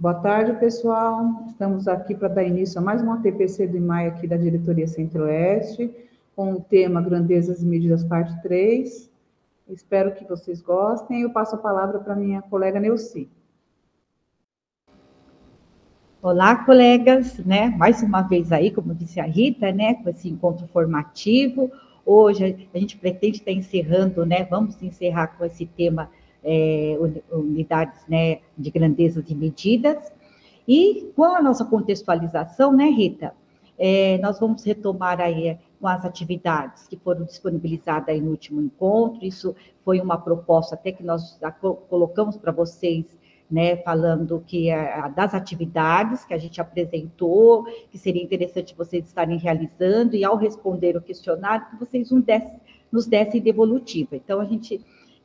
Boa tarde, pessoal. Estamos aqui para dar início a mais uma TPC do IMAI aqui da Diretoria Centro-Oeste, com o tema Grandezas e Medidas, parte 3. Espero que vocês gostem. Eu passo a palavra para minha colega Neuci. Olá, colegas, né? Mais uma vez aí, como disse a Rita, né? Com esse encontro formativo. Hoje a gente pretende estar encerrando, né? Vamos encerrar com esse tema unidades, né? De grandezas e medidas. E com a nossa contextualização, né, Rita? Nós vamos retomar aí com as atividades que foram disponibilizadas aí no último encontro. Isso foi uma proposta até que nós colocamos para vocês, né, falando que das atividades que a gente apresentou, que seria interessante vocês estarem realizando, e ao responder o questionário, que vocês nos dessem devolutiva. Então, a gente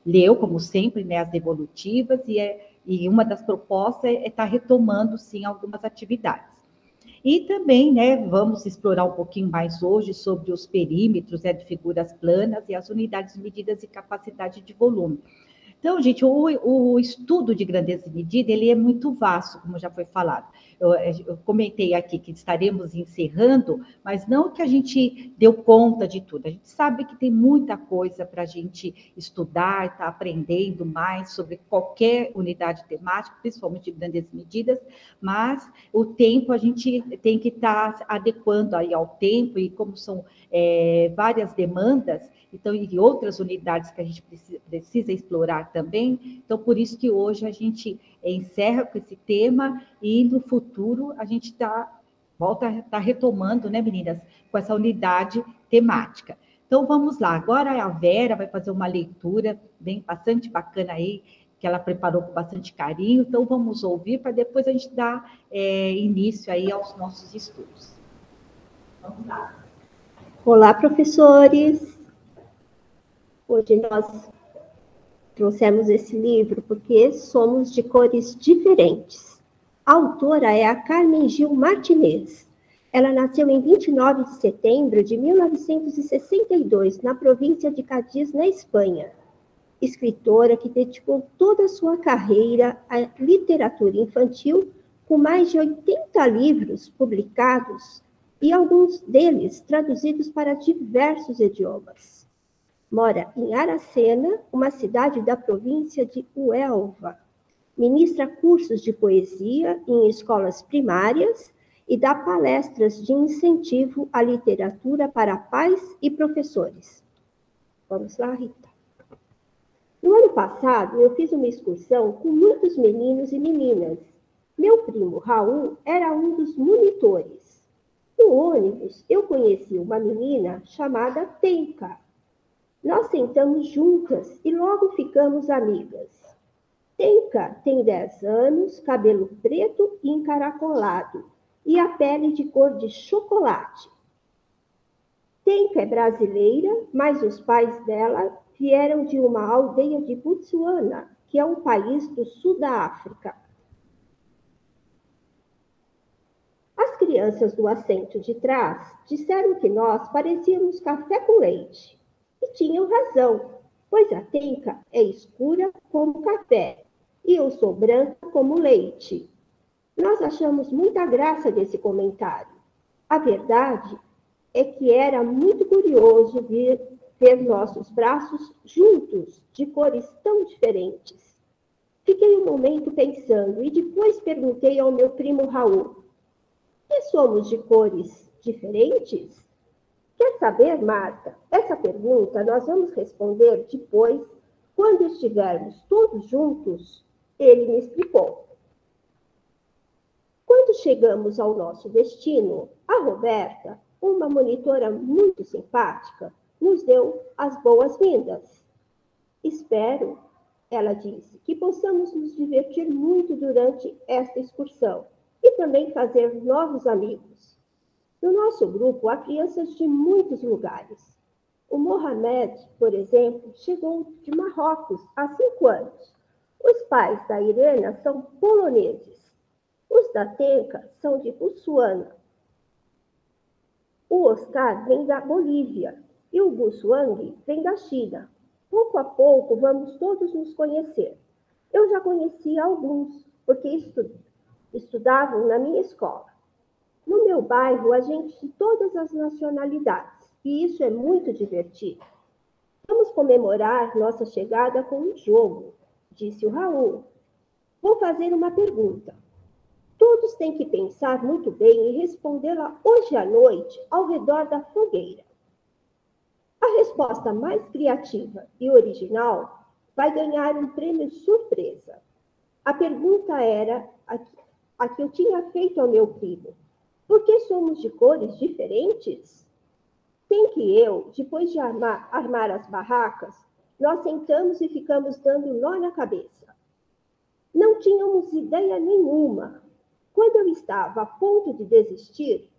leu, como sempre, né, as devolutivas, e uma das propostas é estar retomando, sim, algumas atividades. E também, né, vamos explorar um pouquinho mais hoje sobre os perímetros, né, de figuras planas e as unidades de medidas e capacidade de volume. Então, gente, o estudo de grandeza e medida, ele é muito vasto, como já foi falado. Eu comentei aqui que estaremos encerrando, mas não que a gente deu conta de tudo. A gente sabe que tem muita coisa para a gente estudar, estar aprendendo mais sobre qualquer unidade temática, principalmente de grandes medidas, mas o tempo a gente tem que estar adequando aí ao tempo, e como são várias demandas, então, e outras unidades que a gente precisa explorar também. Então, por isso que hoje a gente encerra com esse tema, e no futuro a gente volta a estar retomando, né, meninas, com essa unidade temática. Então, vamos lá. Agora a Vera vai fazer uma leitura bastante bacana aí, que ela preparou com bastante carinho. Então, vamos ouvir para depois a gente dar início aí aos nossos estudos. Vamos lá. Olá, professores! Hoje nós trouxemos esse livro porque somos de cores diferentes. A autora é a Carmen Gil Martinez. Ela nasceu em 29 de setembro de 1962, na província de Cádiz, na Espanha. Escritora que dedicou toda a sua carreira à literatura infantil, com mais de 80 livros publicados e alguns deles traduzidos para diversos idiomas. Mora em Aracena, uma cidade da província de Huelva. Ministra cursos de poesia em escolas primárias e dá palestras de incentivo à literatura para pais e professores. Vamos lá, Rita. No ano passado, eu fiz uma excursão com muitos meninos e meninas. Meu primo Raul era um dos monitores. No ônibus, eu conheci uma menina chamada Tenka. Nós sentamos juntas e logo ficamos amigas. Tenka tem 10 anos, cabelo preto e encaracolado e a pele de cor de chocolate. Tenka é brasileira, mas os pais dela vieram de uma aldeia de Botsuana, que é um país do sul da África. As crianças do assento de trás disseram que nós parecíamos café com leite. E tinham razão, pois a Tenka é escura como café e eu sou branca como leite. Nós achamos muita graça desse comentário. A verdade é que era muito curioso ver nossos braços juntos, de cores tão diferentes. Fiquei um momento pensando e depois perguntei ao meu primo Raul: que somos de cores diferentes? Quer saber, Marta? Essa pergunta nós vamos responder depois, quando estivermos todos juntos. Ele me explicou. Quando chegamos ao nosso destino, a Roberta, uma monitora muito simpática, nos deu as boas-vindas. Espero, ela disse, que possamos nos divertir muito durante esta excursão e também fazer novos amigos. No nosso grupo, há crianças de muitos lugares. O Mohamed, por exemplo, chegou de Marrocos há 5 anos. Os pais da Irena são poloneses. Os da Tenka são de Botsuana. O Oscar vem da Bolívia e o Guswang vem da China. Pouco a pouco vamos todos nos conhecer. Eu já conheci alguns, porque estudavam na minha escola. No meu bairro, a gente de todas as nacionalidades, e isso é muito divertido. Vamos comemorar nossa chegada com um jogo, disse o Raul. Vou fazer uma pergunta. Todos têm que pensar muito bem e respondê-la hoje à noite ao redor da fogueira. A resposta mais criativa e original vai ganhar um prêmio surpresa. A pergunta era a que eu tinha feito ao meu primo. Por que somos de cores diferentes? Tem que eu, depois de armar as barracas, nós sentamos e ficamos dando nó na cabeça. Não tínhamos ideia nenhuma. Quando eu estava a ponto de desistir,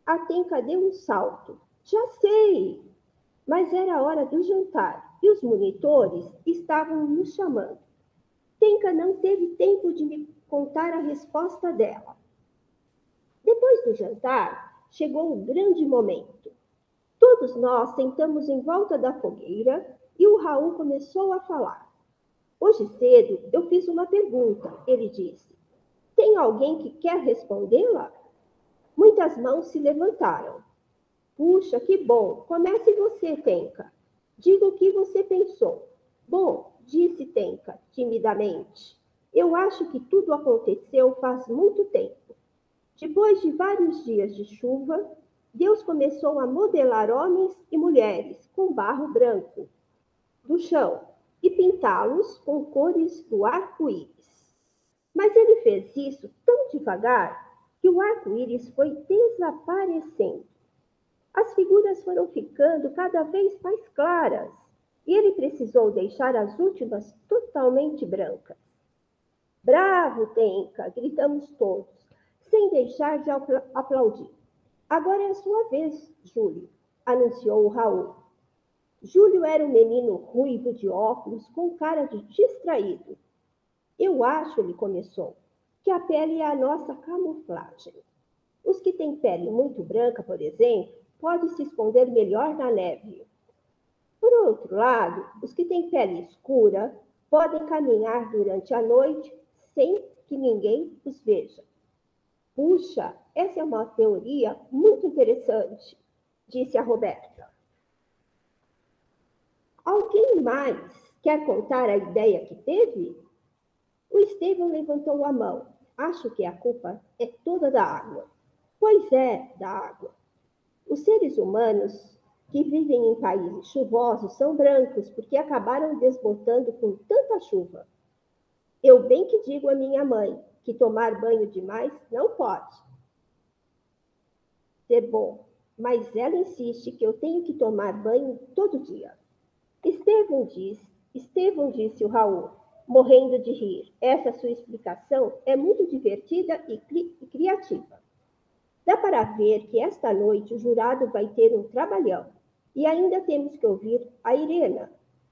a Tenka deu um salto. Já sei! Mas era a hora do jantar e os monitores estavam nos chamando. Tenka não teve tempo de me contar a resposta dela. Depois do jantar, chegou o grande momento. Todos nós sentamos em volta da fogueira e o Raul começou a falar. Hoje cedo eu fiz uma pergunta, ele disse. Tem alguém que quer respondê-la? Muitas mãos se levantaram. Puxa, que bom. Comece você, Tenka. Diga o que você pensou. Bom, disse Tenka, timidamente. Eu acho que tudo aconteceu faz muito tempo. Depois de vários dias de chuva, Deus começou a modelar homens e mulheres com barro branco do chão e pintá-los com cores do arco-íris. Mas ele fez isso tão devagar que o arco-íris foi desaparecendo. As figuras foram ficando cada vez mais claras e ele precisou deixar as últimas totalmente brancas. Bravo, Tenka! Gritamos todos, sem deixar de aplaudir. Agora é a sua vez, Júlio, anunciou o Raul. Júlio era um menino ruivo de óculos com cara de distraído. Eu acho, ele começou, que a pele é a nossa camuflagem. Os que têm pele muito branca, por exemplo, podem se esconder melhor na neve. Por outro lado, os que têm pele escura podem caminhar durante a noite sem que ninguém os veja. Puxa, essa é uma teoria muito interessante, disse a Roberta. Alguém mais quer contar a ideia que teve? O Estevão levantou a mão. Acho que a culpa é toda da água. Pois é, da água. Os seres humanos que vivem em países chuvosos são brancos porque acabaram desbotando com tanta chuva. Eu bem que digo à minha mãe que tomar banho demais não pode ser bom, mas ela insiste que eu tenho que tomar banho todo dia. Estevão, disse o Raul, morrendo de rir. Essa sua explicação é muito divertida e criativa. Dá para ver que esta noite o jurado vai ter um trabalhão. E ainda temos que ouvir a Irena.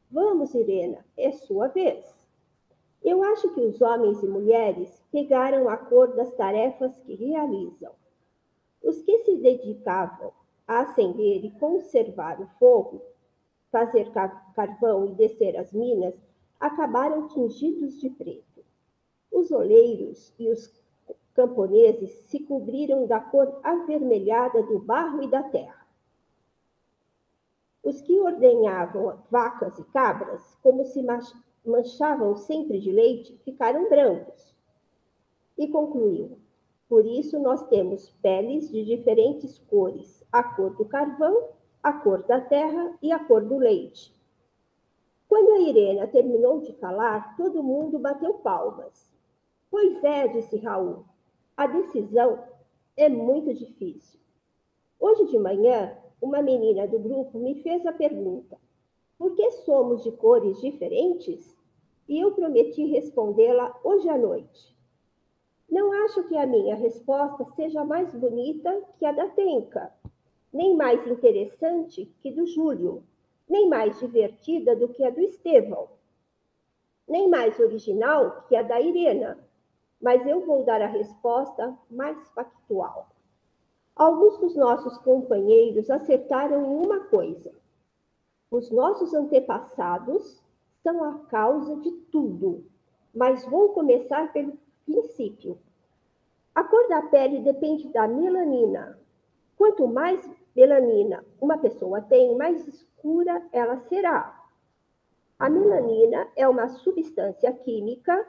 Vamos, Irena, é sua vez. Eu acho que os homens e mulheres pegaram a cor das tarefas que realizam. Os que se dedicavam a acender e conservar o fogo, fazer carvão e descer as minas, acabaram tingidos de preto. Os oleiros e os camponeses se cobriram da cor avermelhada do barro e da terra. Os que ordenhavam vacas e cabras, como se manchavam sempre de leite, ficaram brancos. E concluiu: por isso nós temos peles de diferentes cores, a cor do carvão, a cor da terra e a cor do leite. Quando a Irena terminou de falar, todo mundo bateu palmas. Pois é, disse Raul, a decisão é muito difícil. Hoje de manhã, uma menina do grupo me fez a pergunta: por que somos de cores diferentes? E eu prometi respondê-la hoje à noite. Não acho que a minha resposta seja mais bonita que a da Tenka, nem mais interessante que do Júlio, nem mais divertida do que a do Estevão, nem mais original que a da Irena, mas eu vou dar a resposta mais factual. Alguns dos nossos companheiros acertaram em uma coisa. Os nossos antepassados são a causa de tudo, mas vou começar pelo princípio. A cor da pele depende da melanina. Quanto mais melanina uma pessoa tem, mais escura ela será. A melanina é uma substância química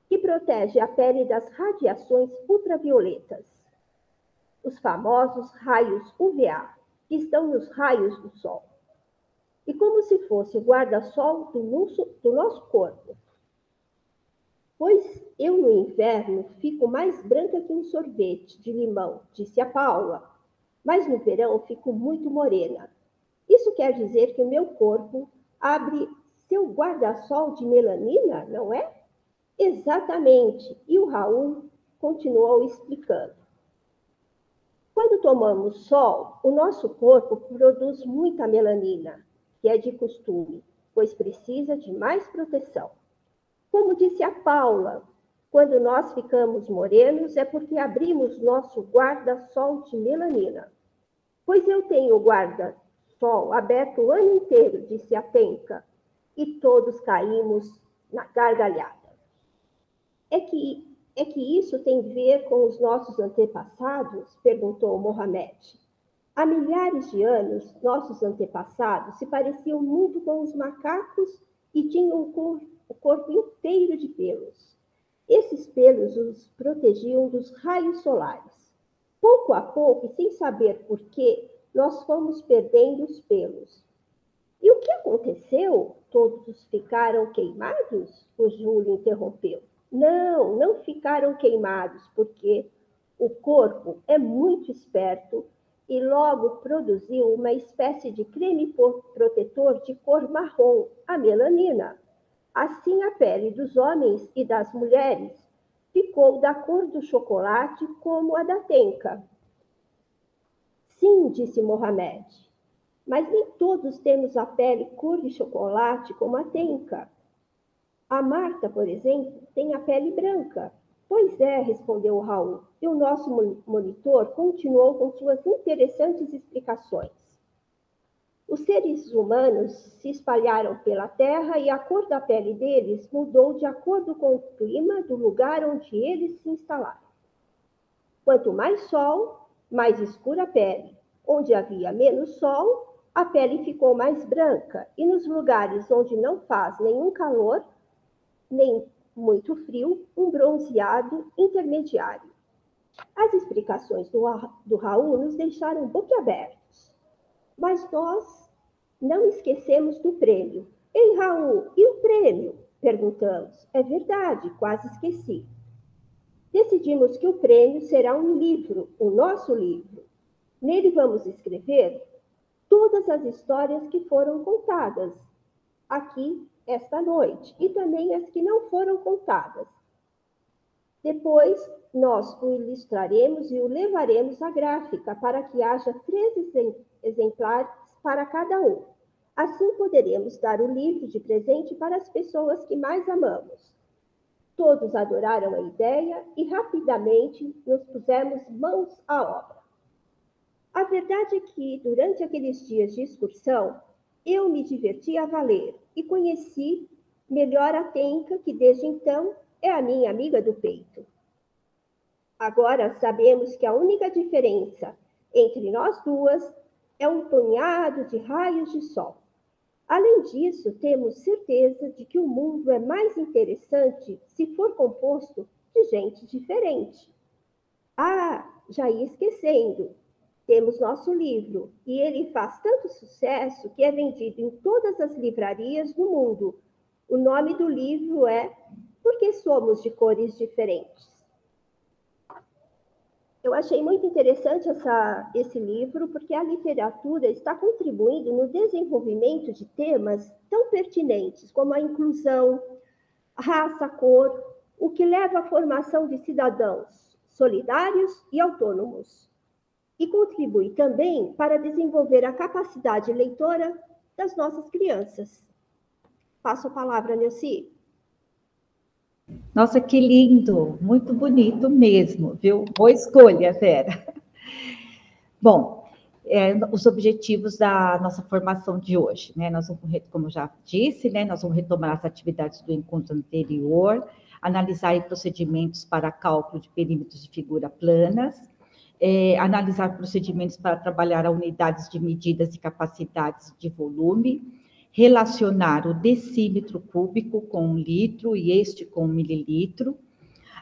que protege a pele das radiações ultravioletas, os famosos raios UVA, que estão nos raios do sol. E como se fosse o guarda-sol do nosso corpo. Pois eu no inverno fico mais branca que um sorvete de limão, disse a Paula, mas no verão fico muito morena. Isso quer dizer que o meu corpo abre seu guarda-sol de melanina, não é? Exatamente. E o Raul continuou explicando. Quando tomamos sol, o nosso corpo produz muita melanina, que é de costume, pois precisa de mais proteção. Como disse a Paula, quando nós ficamos morenos é porque abrimos nosso guarda-sol de melanina. Pois eu tenho o guarda-sol aberto o ano inteiro, disse a Penca, e todos caímos na gargalhada. É que isso tem a ver com os nossos antepassados? Perguntou Mohamed. Há milhares de anos, nossos antepassados se pareciam muito com os macacos e tinham o corpo inteiro de pelos. Esses pelos os protegiam dos raios solares. Pouco a pouco, e sem saber por quê, nós fomos perdendo os pelos. E o que aconteceu? Todos ficaram queimados? O Júlio interrompeu. Não ficaram queimados, porque o corpo é muito esperto e logo produziu uma espécie de creme protetor de cor marrom, a melanina. Assim, a pele dos homens e das mulheres ficou da cor do chocolate como a da Tenca. Sim, disse Mohamed, mas nem todos temos a pele cor de chocolate como a Tenca. A Marta, por exemplo, tem a pele branca. Pois é, respondeu o Raul, e o nosso monitor continuou com suas interessantes explicações. Os seres humanos se espalharam pela Terra e a cor da pele deles mudou de acordo com o clima do lugar onde eles se instalaram. Quanto mais sol, mais escura a pele. Onde havia menos sol, a pele ficou mais branca, e nos lugares onde não faz nenhum calor, nem muito frio, um bronzeado intermediário. As explicações do Raul nos deixaram boquiabertos. Mas nós não esquecemos do prêmio. Ei, Raul, e o prêmio? Perguntamos. É verdade, quase esqueci. Decidimos que o prêmio será um livro, o nosso livro. Nele vamos escrever todas as histórias que foram contadas aqui esta noite, e também as que não foram contadas. Depois, nós o ilustraremos e o levaremos à gráfica para que haja 3 exemplares para cada um. Assim poderemos dar o livro de presente para as pessoas que mais amamos. Todos adoraram a ideia e rapidamente nos pusemos mãos à obra. A verdade é que, durante aqueles dias de excursão, eu me diverti a valer e conheci melhor a Tenca, que desde então é a minha amiga do peito. Agora sabemos que a única diferença entre nós duas é um punhado de raios de sol. Além disso, temos certeza de que o mundo é mais interessante se for composto de gente diferente. Ah, já ia esquecendo. Temos nosso livro, e ele faz tanto sucesso que é vendido em todas as livrarias do mundo. O nome do livro é Porque Somos de Cores Diferentes. Eu achei muito interessante esse livro, porque a literatura está contribuindo no desenvolvimento de temas tão pertinentes como a inclusão, raça, cor, o que leva à formação de cidadãos solidários e autônomos. E contribui também para desenvolver a capacidade leitora das nossas crianças. Passo a palavra, Neuci. Nossa, que lindo, muito bonito mesmo, viu? Boa escolha, Vera. Bom, os objetivos da nossa formação de hoje, né? Nós vamos, como eu já disse, né? Nós vamos retomar as atividades do encontro anterior, analisar procedimentos para cálculo de perímetros de figura planas, analisar procedimentos para trabalhar a unidades de medidas e capacidades de volume, relacionar o decímetro cúbico com 1 litro e este com 1 mililitro,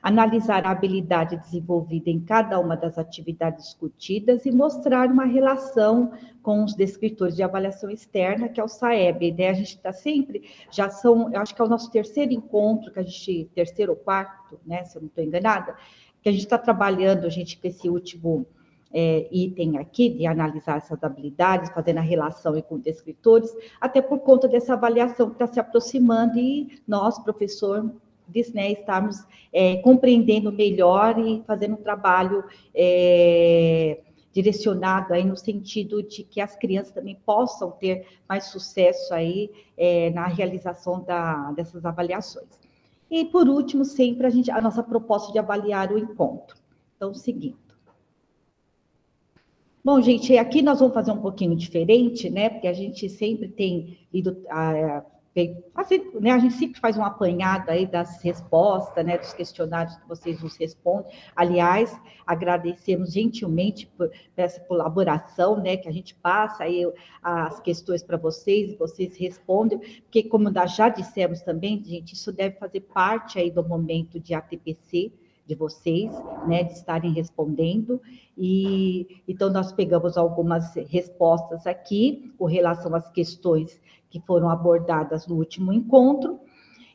analisar a habilidade desenvolvida em cada uma das atividades discutidas e mostrar uma relação com os descritores de avaliação externa, que é o SAEB, né? A gente está sempre, eu acho que é o nosso terceiro encontro, terceiro ou quarto, né, se eu não estou enganada, que a gente está trabalhando, com esse último item aqui, de analisar essas habilidades, fazendo a relação com descritores, até por conta dessa avaliação que está se aproximando, e nós, professor, né, estarmos compreendendo melhor e fazendo um trabalho direcionado aí no sentido de que as crianças também possam ter mais sucesso aí na realização dessas avaliações. E, por último, sempre a nossa proposta de avaliar o encontro. Então, seguindo. Bom, gente, aqui nós vamos fazer um pouquinho diferente, né? Porque a gente sempre tem ido... né, a gente sempre faz um apanhado aí das respostas, né, dos questionários que vocês nos respondem. Aliás, agradecemos gentilmente por essa colaboração, né, que a gente passa aí as questões para vocês e vocês respondem, porque como já dissemos também, gente, isso deve fazer parte aí do momento de ATPC de vocês, né, de estarem respondendo, e então nós pegamos algumas respostas aqui com relação às questões que foram abordadas no último encontro,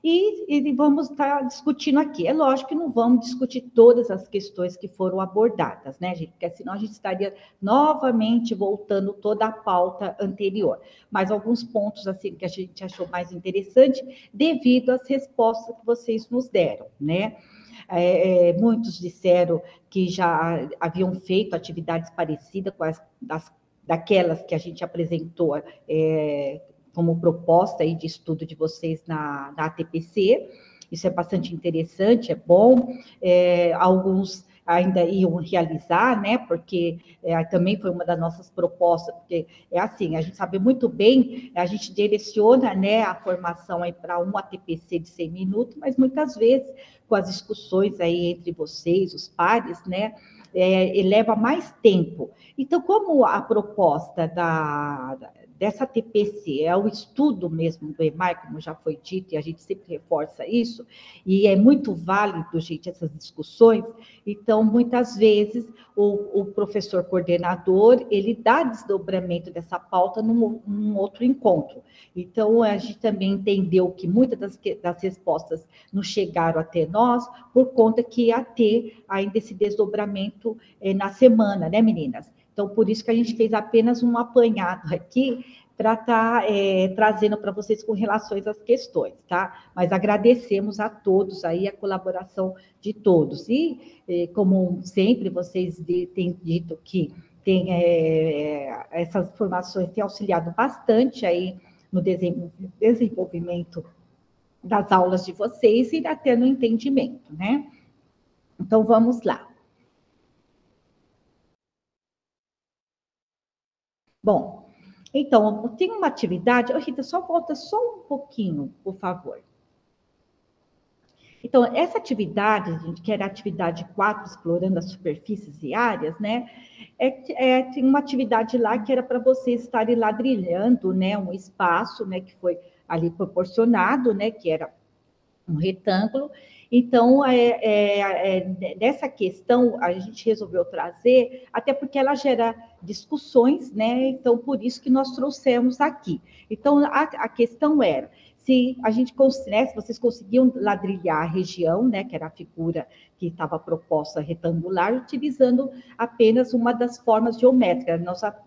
e vamos estar discutindo aqui. É lógico que não vamos discutir todas as questões que foram abordadas, né, gente? Porque senão a gente estaria novamente voltando toda a pauta anterior. Mas alguns pontos, assim, que a gente achou mais interessante, devido às respostas que vocês nos deram, né? Muitos disseram que já haviam feito atividades parecidas com daquelas que a gente apresentou como proposta aí de estudo de vocês na ATPC. Isso é bastante interessante, é bom. Alguns ainda iam realizar, né? Porque também foi uma das nossas propostas, porque assim, a gente sabe muito bem, a gente direciona, né, a formação aí para um ATPC de 100 minutos, mas muitas vezes, com as discussões aí entre vocês, os pares, né, leva mais tempo. Então, como a proposta dessa TPC é o estudo mesmo do EMAI, como já foi dito, e a gente sempre reforça isso, e é muito válido, gente, essas discussões, então, muitas vezes, o professor coordenador, ele dá desdobramento dessa pauta num outro encontro. Então, a gente também entendeu que muitas das respostas não chegaram até nós, por conta que ia ter ainda esse desdobramento na semana, né, meninas? Então, por isso que a gente fez apenas um apanhado aqui para estar trazendo para vocês com relações às questões, tá? Mas agradecemos a todos aí a colaboração de todos. E, como sempre, vocês têm dito que essas informações têm auxiliado bastante aí no desenvolvimento das aulas de vocês e até no entendimento, né? Então, vamos lá. Bom, então, tem uma atividade... Rita, só volta só um pouquinho, por favor. Então, essa atividade, gente, que era a atividade 4, explorando as superfícies e áreas, né? Tem uma atividade lá que era para vocês estarem ladrilhando, né? Um espaço, né? Que foi ali proporcionado, né? Que era um retângulo. Então, nessa questão, a gente resolveu trazer, até porque ela gera discussões, né? Então, por isso que nós trouxemos aqui. Então, a questão era, se a gente, né, se vocês conseguiam ladrilhar a região, né, que era a figura que estava proposta retangular, utilizando apenas uma das formas geométricas.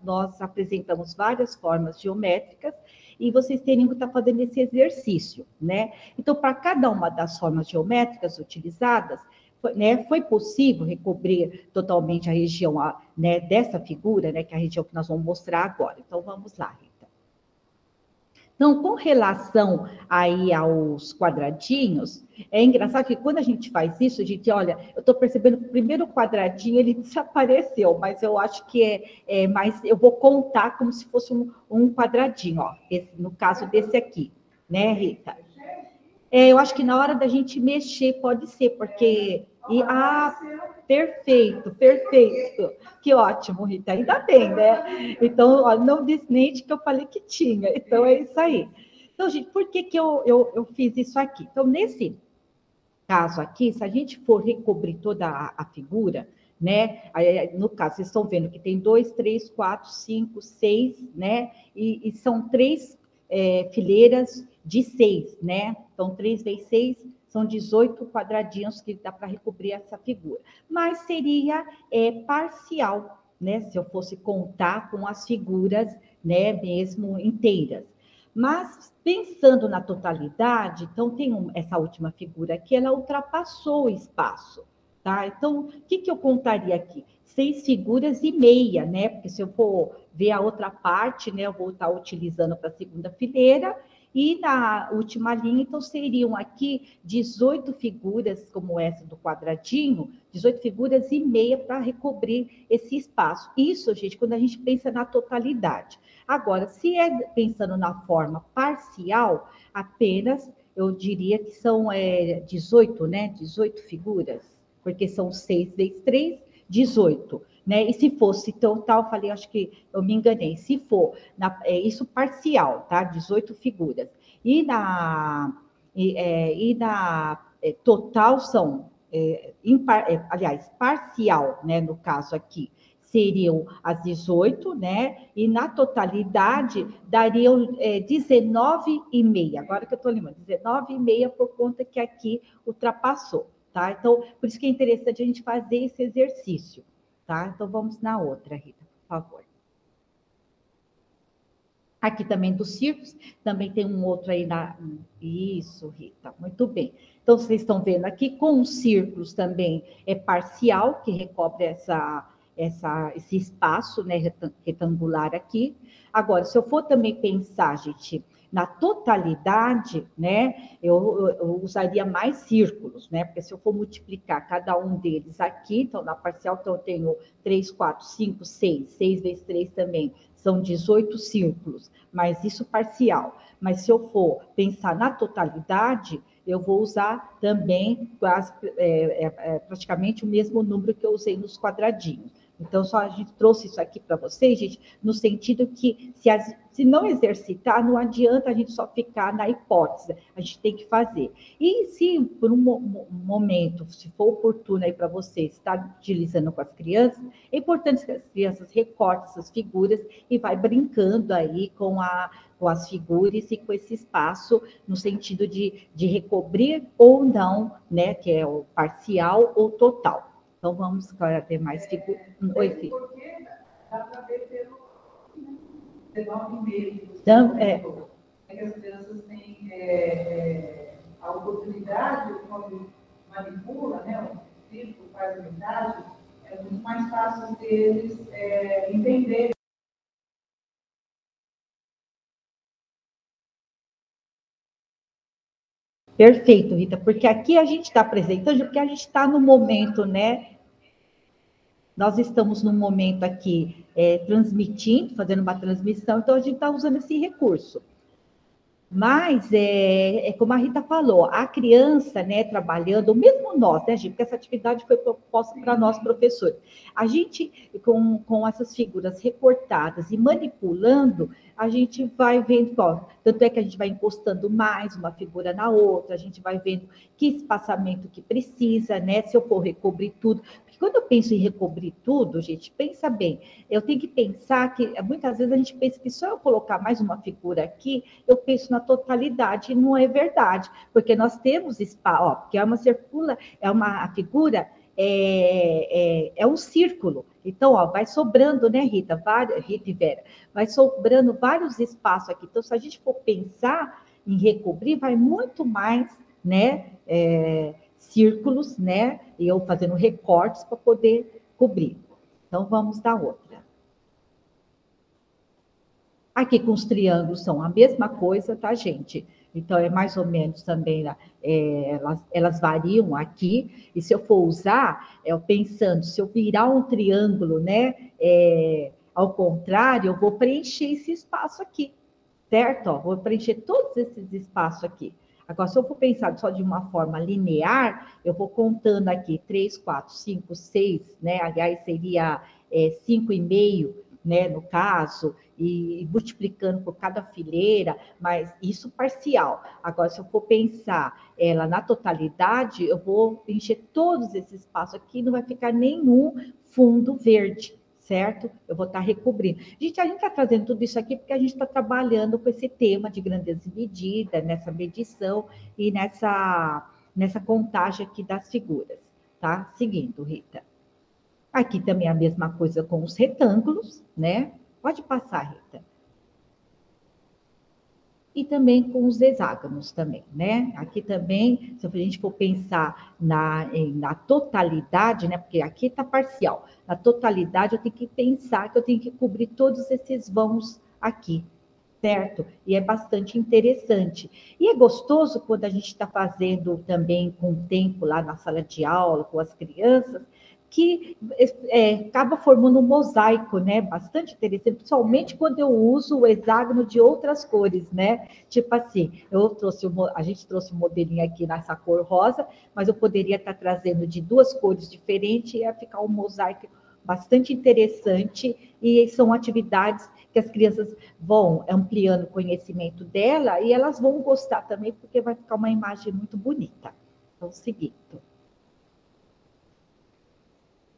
Nós apresentamos várias formas geométricas, e vocês teriam que estar fazendo esse exercício, né? Então, para cada uma das formas geométricas utilizadas, né, foi possível recobrir totalmente a região, né, dessa figura, né, que é a região que nós vamos mostrar agora. Então, vamos lá, Rita. Então, com relação aí aos quadradinhos, é engraçado que quando a gente faz isso, a gente, olha, eu estou percebendo que o primeiro quadradinho, ele desapareceu, mas eu acho que mais, eu vou contar como se fosse um quadradinho, ó, no caso desse aqui, né, Rita? Eu acho que na hora da gente mexer, pode ser, porque... perfeito, perfeito. Que ótimo, Rita, ainda bem, né? Então, ó, não desmente que eu falei que tinha. Então, é isso aí. Então, gente, por que eu fiz isso aqui? Então, nesse caso aqui, se a gente for recobrir toda a figura, né? No caso, vocês estão vendo que tem 2, 3, 4, 5, 6, né? E são 3 fileiras de 6, né? Então, 3 vezes 6 são 18 quadradinhos que dá para recobrir essa figura. Mas seria parcial, né? Se eu fosse contar com as figuras, né, mesmo inteiras. Mas, pensando na totalidade, então tem essa última figura aqui, ela ultrapassou o espaço, tá? Então, o que eu contaria aqui? 6 figuras e meia, né? Porque se eu for ver a outra parte, né, eu vou estar utilizando para a segunda fileira, e na última linha, então, seriam aqui 18 figuras, como essa do quadradinho, 18 figuras e meia para recobrir esse espaço. Isso, gente, quando a gente pensa na totalidade. Agora, se é pensando na forma parcial, apenas, eu diria que são 18, né? 18 figuras, porque são 6 vezes 3, 18. Né? E se fosse total, falei, acho que eu me enganei. Se for isso parcial, tá? 18 figuras. E na total são, aliás, parcial, né? No caso aqui, seriam as 18, né? E na totalidade dariam 19,5. Agora que eu estou lembrando, 19,5 por conta que aqui ultrapassou, tá? Então, por isso que é interessante a gente fazer esse exercício. Tá? Então, vamos na outra, Rita, por favor. Aqui também dos círculos, também tem um outro aí na... Isso, Rita, muito bem. Então, vocês estão vendo aqui, com os círculos também é parcial, que recobre esse espaço, né, retangular aqui. Agora, se eu for também pensar, gente, na totalidade, né, eu usaria mais círculos, né, porque se eu for multiplicar cada um deles aqui, então na parcial, então eu tenho 3, 4, 5, 6, 6 vezes 3 também, são 18 círculos, mas isso parcial. Mas se eu for pensar na totalidade, eu vou usar também quase, praticamente o mesmo número que eu usei nos quadradinhos. Então, só a gente trouxe isso aqui para vocês, gente, no sentido que se não exercitar, não adianta a gente só ficar na hipótese, a gente tem que fazer. E se por um momento, se for oportuno aí para vocês, estar utilizando com as crianças, é importante que as crianças recortem essas figuras e vai brincando aí com as figuras e com esse espaço, no sentido de recobrir ou não, né, que é o parcial ou total. Então, vamos ter mais figuras. Oi, filho. Porque dá para ver pelo 19,5. Então, é que as crianças têm a oportunidade, quando manipula, né, o círculo, faz a metade, é muito mais fácil deles entenderem. Perfeito, Rita, porque aqui a gente está apresentando, porque a gente está no momento, né? Nós estamos num momento aqui transmitindo, fazendo uma transmissão, então a gente está usando esse recurso. Mas, como a Rita falou, a criança, né, trabalhando, mesmo nós, né, gente, porque essa atividade foi proposta para nós, professores. A gente, com essas figuras recortadas e manipulando, a gente vai vendo, ó, tanto é que a gente vai encostando mais uma figura na outra, a gente vai vendo que espaçamento que precisa, né, se eu for recobrir tudo. Porque quando eu penso em recobrir tudo, gente, pensa bem, eu tenho que pensar que, muitas vezes a gente pensa que só eu colocar mais uma figura aqui, eu penso na totalidade, e não é verdade, porque nós temos espaço, ó, porque a figura é um círculo. Então, ó, vai sobrando, né, Rita e Vera, vai sobrando vários espaços aqui. Então, se a gente for pensar em recobrir, vai muito mais, né, círculos, né, e eu fazendo recortes para poder cobrir. Então, vamos dar outra. Aqui com os triângulos são a mesma coisa, tá, gente? Então, é mais ou menos também, elas variam aqui, e se eu for usar, pensando, se eu virar um triângulo, né, ao contrário, eu vou preencher esse espaço aqui, certo? Ó, vou preencher todos esses espaços aqui. Agora, se eu for pensar só de uma forma linear, eu vou contando aqui 3, 4, 5, 6, né? Aliás, seria 5,5, né, no caso, e multiplicando por cada fileira, mas isso parcial. Agora, se eu for pensar ela na totalidade, eu vou preencher todos esses espaços aqui, não vai ficar nenhum fundo verde, certo? Eu vou estar recobrindo. Gente, a gente está trazendo tudo isso aqui porque a gente está trabalhando com esse tema de grandeza e medida, nessa medição e nessa contagem aqui das figuras, tá? Seguindo, Rita. Aqui também a mesma coisa com os retângulos, né? Pode passar, Rita. E também com os hexágonos também, né? Aqui também, se a gente for pensar na totalidade, né? Porque aqui está parcial. Na totalidade, eu tenho que pensar que eu tenho que cobrir todos esses vãos aqui, certo? E é bastante interessante. E é gostoso quando a gente está fazendo também com o tempo lá na sala de aula, com as crianças, que acaba formando um mosaico, né? Bastante interessante, principalmente quando eu uso o hexágono de outras cores, né? Tipo assim, a gente trouxe um modelinho aqui nessa cor rosa, mas eu poderia estar trazendo de duas cores diferentes e ia ficar um mosaico bastante interessante, e são atividades que as crianças vão ampliando o conhecimento dela e elas vão gostar também, porque vai ficar uma imagem muito bonita. Então, seguindo.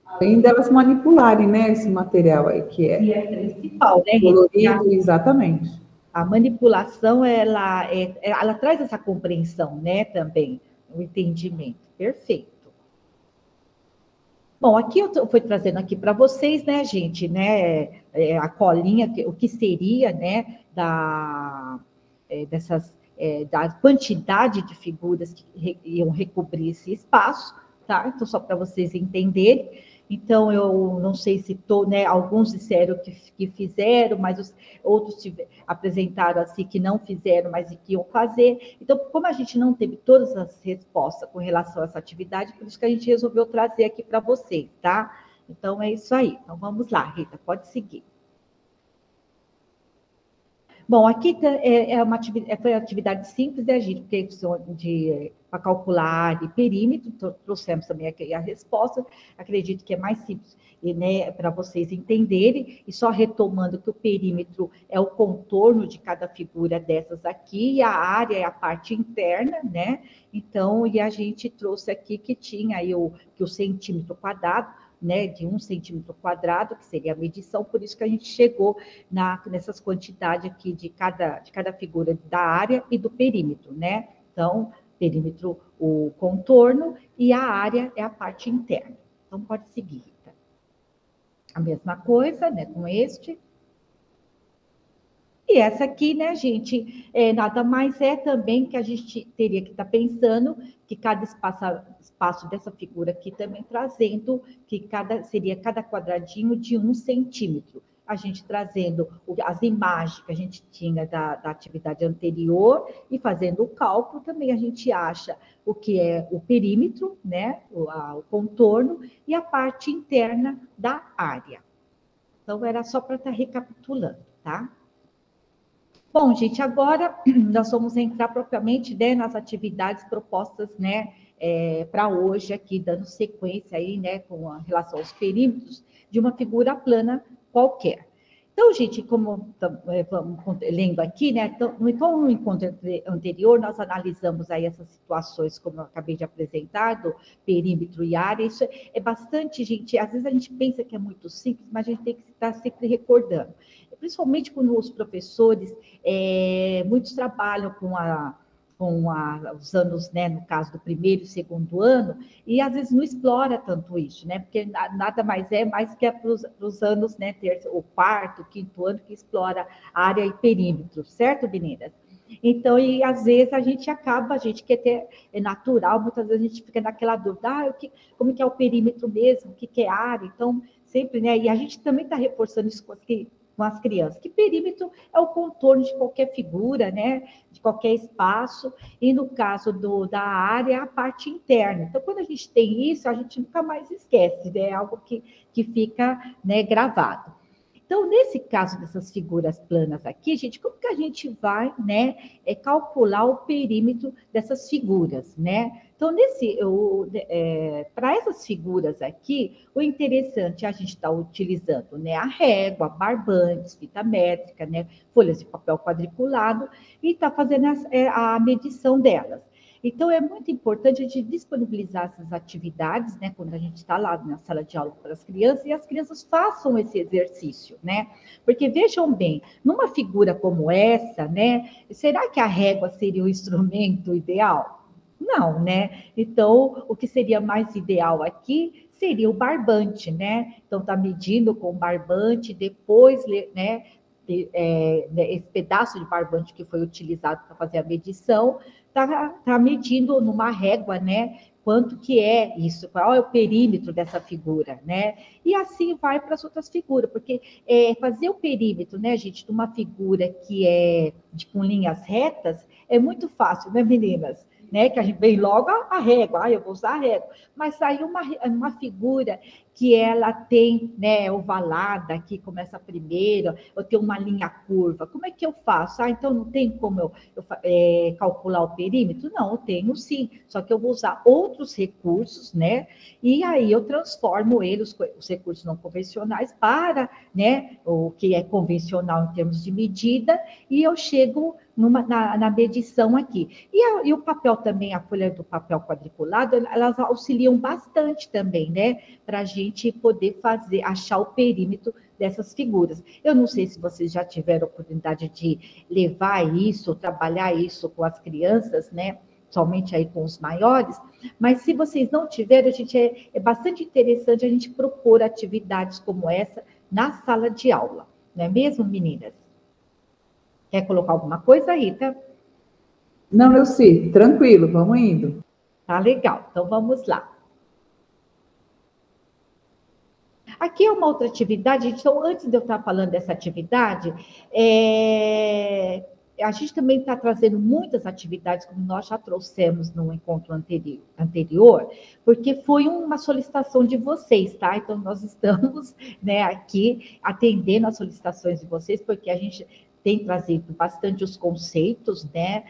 Além delas manipularem, né, esse material aí, que é principal, né, colorido, exatamente. A manipulação, ela traz essa compreensão, né, também, o entendimento. Perfeito. Bom, aqui eu fui trazendo aqui para vocês, né, gente, né, a colinha, o que seria, né, da quantidade de figuras que iam recobrir esse espaço, tá? Então, só para vocês entenderem. Então, eu não sei se né, alguns disseram que fizeram, mas outros apresentaram assim que não fizeram, mas que iam fazer. Então, como a gente não teve todas as respostas com relação a essa atividade, por isso que a gente resolveu trazer aqui para vocês, tá? Então, é isso aí. Então, vamos lá, Rita, pode seguir. Bom, aqui foi uma atividade simples, né, gente? Porque para calcular de perímetro, trouxemos também aqui a resposta. Acredito que é mais simples, né, para vocês entenderem. E só retomando que o perímetro é o contorno de cada figura dessas aqui, e a área é a parte interna, né? Então, e a gente trouxe aqui que tinha aí que o centímetro quadrado, né, de 1 centímetro quadrado, que seria a medição, por isso que a gente chegou nessas quantidades aqui de cada figura da área e do perímetro, né? Então, perímetro, o contorno, e a área é a parte interna. Então, pode seguir, Rita. A mesma coisa, né, com este. E essa aqui, né, gente, nada mais é também que a gente teria que estar pensando que cada espaço dessa figura aqui também trazendo que seria cada quadradinho de 1 centímetro. A gente trazendo as imagens que a gente tinha da atividade anterior e fazendo o cálculo, também a gente acha o que é o perímetro, né, o contorno e a parte interna da área. Então, era só para estar recapitulando, tá? Bom, gente, agora nós vamos entrar propriamente, né, nas atividades propostas, né, para hoje aqui, dando sequência aí, né, com relação aos perímetros de uma figura plana qualquer. Então, gente, como vamos lendo aqui, né, então, no encontro anterior, nós analisamos aí essas situações, como eu acabei de apresentar, do perímetro e área. Isso é bastante, gente, às vezes a gente pensa que é muito simples, mas a gente tem que estar sempre recordando. Principalmente quando os professores, muitos trabalham com os anos, né, no caso do primeiro e segundo ano, e às vezes não explora tanto isso, né, porque nada mais que para os anos, né, o quarto, quinto ano, que explora área e perímetro, certo, meninas? Então, e às vezes a gente quer ter, é natural, muitas vezes a gente fica naquela dúvida, como que é o perímetro mesmo, o que é área, então, sempre, né, e a gente também está reforçando isso com as crianças. Que perímetro é o contorno de qualquer figura, né? De qualquer espaço, e no caso da área, a parte interna. Então, quando a gente tem isso, a gente nunca mais esquece, né? É algo que fica, né, gravado. Então, nesse caso dessas figuras planas aqui, gente, como que a gente vai, né, calcular o perímetro dessas figuras, né? Então, para essas figuras aqui, o interessante é a gente estar utilizando, né, a régua, barbantes, fita métrica, né, folhas de papel quadriculado, e está fazendo a medição delas. Então, é muito importante a gente disponibilizar essas atividades, né, quando a gente está lá na sala de aula para as crianças, e as crianças façam esse exercício, né? Porque, vejam bem, numa figura como essa, né, será que a régua seria o instrumento ideal? Não, né? Então, o que seria mais ideal aqui seria o barbante, né? Então, está medindo com o barbante, depois, né, esse pedaço de barbante que foi utilizado para fazer a medição, está medindo numa régua, né? Quanto que é isso, qual é o perímetro dessa figura, né? E assim vai para as outras figuras, porque fazer o perímetro, né, gente, de uma figura que é com linhas retas, é muito fácil, né, meninas? Né, que a gente vem logo a régua, eu vou usar a régua, mas saiu uma figura que ela tem, né, ovalada, aqui começa primeiro, eu tenho uma linha curva, como é que eu faço? Então não tem como eu calcular o perímetro? Não, eu tenho sim, só que eu vou usar outros recursos, né, e aí eu transformo eles, os recursos não convencionais, para, né, o que é convencional em termos de medida, e eu chego na medição aqui. E o papel também, a folha do papel quadriculado, elas auxiliam bastante também, né? Para a gente poder achar o perímetro dessas figuras. Eu não sei se vocês já tiveram a oportunidade de levar isso, trabalhar isso com as crianças, né? Somente aí com os maiores, mas se vocês não tiverem, é bastante interessante a gente propor atividades como essa na sala de aula, não é mesmo, meninas? Quer colocar alguma coisa, Rita? Não, Neuci, tranquilo, vamos indo. Tá legal, então vamos lá. Aqui é uma outra atividade, então antes de eu estar falando dessa atividade, a gente também está trazendo muitas atividades, como nós já trouxemos no encontro anterior, porque foi uma solicitação de vocês, tá? Então nós estamos, né, aqui atendendo as solicitações de vocês, porque a gente tem trazido bastante os conceitos, né?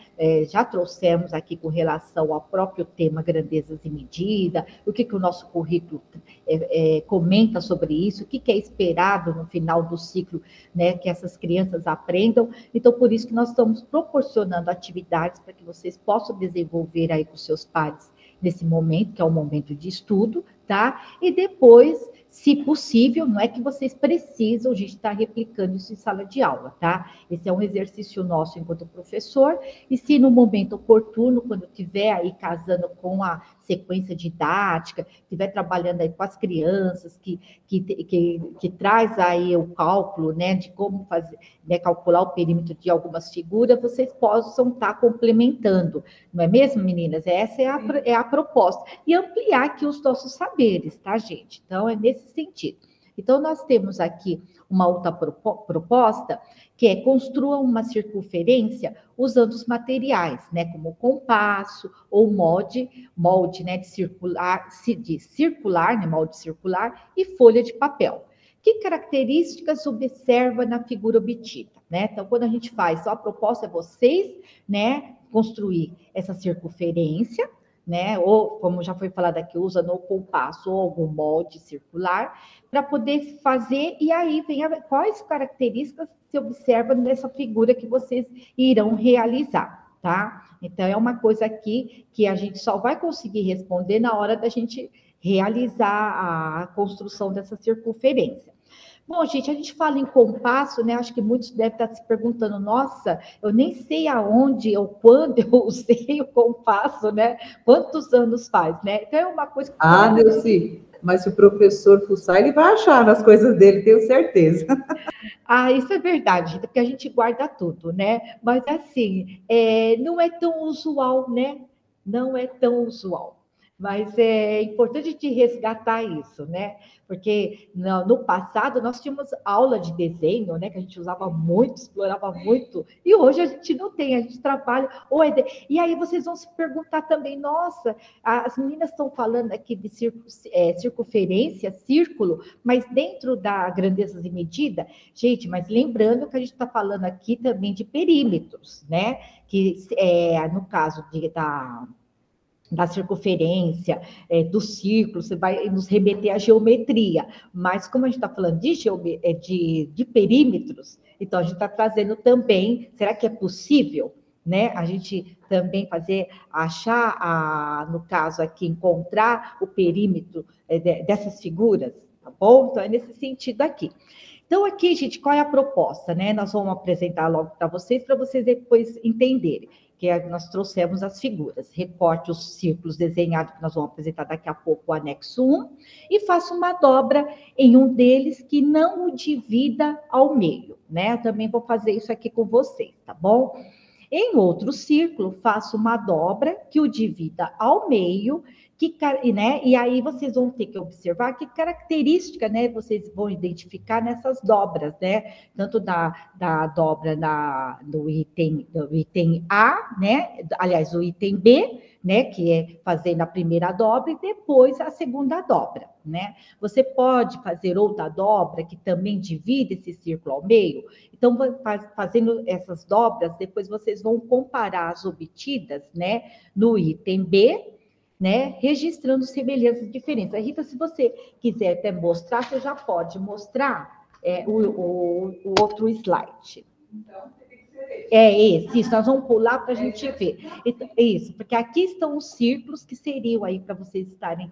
Já trouxemos aqui com relação ao próprio tema grandezas e medida, o que o nosso currículo comenta sobre isso, o que é esperado no final do ciclo, né? Que essas crianças aprendam. Então, por isso que nós estamos proporcionando atividades para que vocês possam desenvolver aí com seus pares nesse momento, que é o momento de estudo, tá? E depois, se possível, não é que vocês precisam, a gente está replicando isso em sala de aula, tá? Esse é um exercício nosso enquanto professor, e se no momento oportuno, quando estiver aí casando com a sequência didática, estiver trabalhando aí com as crianças, que traz aí o cálculo, né, de como fazer, né, calcular o perímetro de algumas figuras, vocês possam estar complementando, não é mesmo, meninas? Essa é a proposta. E ampliar aqui os nossos saberes, tá, gente? Então, é nesse sentido. Então, nós temos aqui uma outra proposta, que é construa uma circunferência usando os materiais, né, como o compasso ou molde, né, de circular, né, molde circular e folha de papel. Que características observa na figura obtida, né? Então, quando a gente faz, só a proposta é vocês, né, construir essa circunferência, né? Ou, como já foi falado aqui, usa no compasso ou algum molde circular, para poder fazer, e aí vem quais características se observa nessa figura que vocês irão realizar, tá? Então, é uma coisa aqui que a gente só vai conseguir responder na hora da gente realizar a construção dessa circunferência. Bom, gente, a gente fala em compasso, né? Acho que muitos devem estar se perguntando, nossa, eu nem sei aonde ou quando eu usei o compasso, né? Quantos anos faz, né? Então é uma coisa que... Neuci, mas se o professor fuçar, ele vai achar nas coisas dele, tenho certeza. Isso é verdade, porque a gente guarda tudo, né? Mas assim, não é tão usual, né? Não é tão usual. Mas é importante de resgatar isso, né? Porque no passado nós tínhamos aula de desenho, né? Que a gente usava muito, explorava muito, e hoje a gente não tem, a gente trabalha. E aí vocês vão se perguntar também, nossa, as meninas estão falando aqui de circunferência, círculo, mas dentro da grandeza e medida, gente, mas lembrando que a gente está falando aqui também de perímetros, né? Que no caso da circunferência, do círculo, você vai nos remeter à geometria. Mas como a gente está falando de perímetros, então a gente está trazendo também, será que é possível, né? A gente também achar, no caso aqui, encontrar o perímetro dessas figuras, tá bom? Então é nesse sentido aqui. Então, aqui, gente, qual é a proposta, né? Nós vamos apresentar logo para vocês depois entenderem. Que nós trouxemos as figuras. Recorte os círculos desenhados, que nós vamos apresentar daqui a pouco o anexo 1, e faça uma dobra em um deles que não o divida ao meio, né? Eu também vou fazer isso aqui com vocês, tá bom? Em outro círculo, faça uma dobra que o divida ao meio, né? E aí vocês vão ter que observar que característica, né? Vocês vão identificar nessas dobras, né? Tanto da dobra do item A, né? Aliás, o item B, né? Que é fazer na primeira dobra e depois a segunda dobra, né? Você pode fazer outra dobra que também divide esse círculo ao meio. Então, fazendo essas dobras, depois vocês vão comparar as obtidas, né? No item B, né, registrando semelhanças diferentes. A Rita, se você quiser até mostrar, você já pode mostrar o outro slide. Então, isso, nós vamos pular para a gente ver. Então, isso, porque aqui estão os círculos que seriam aí para vocês estarem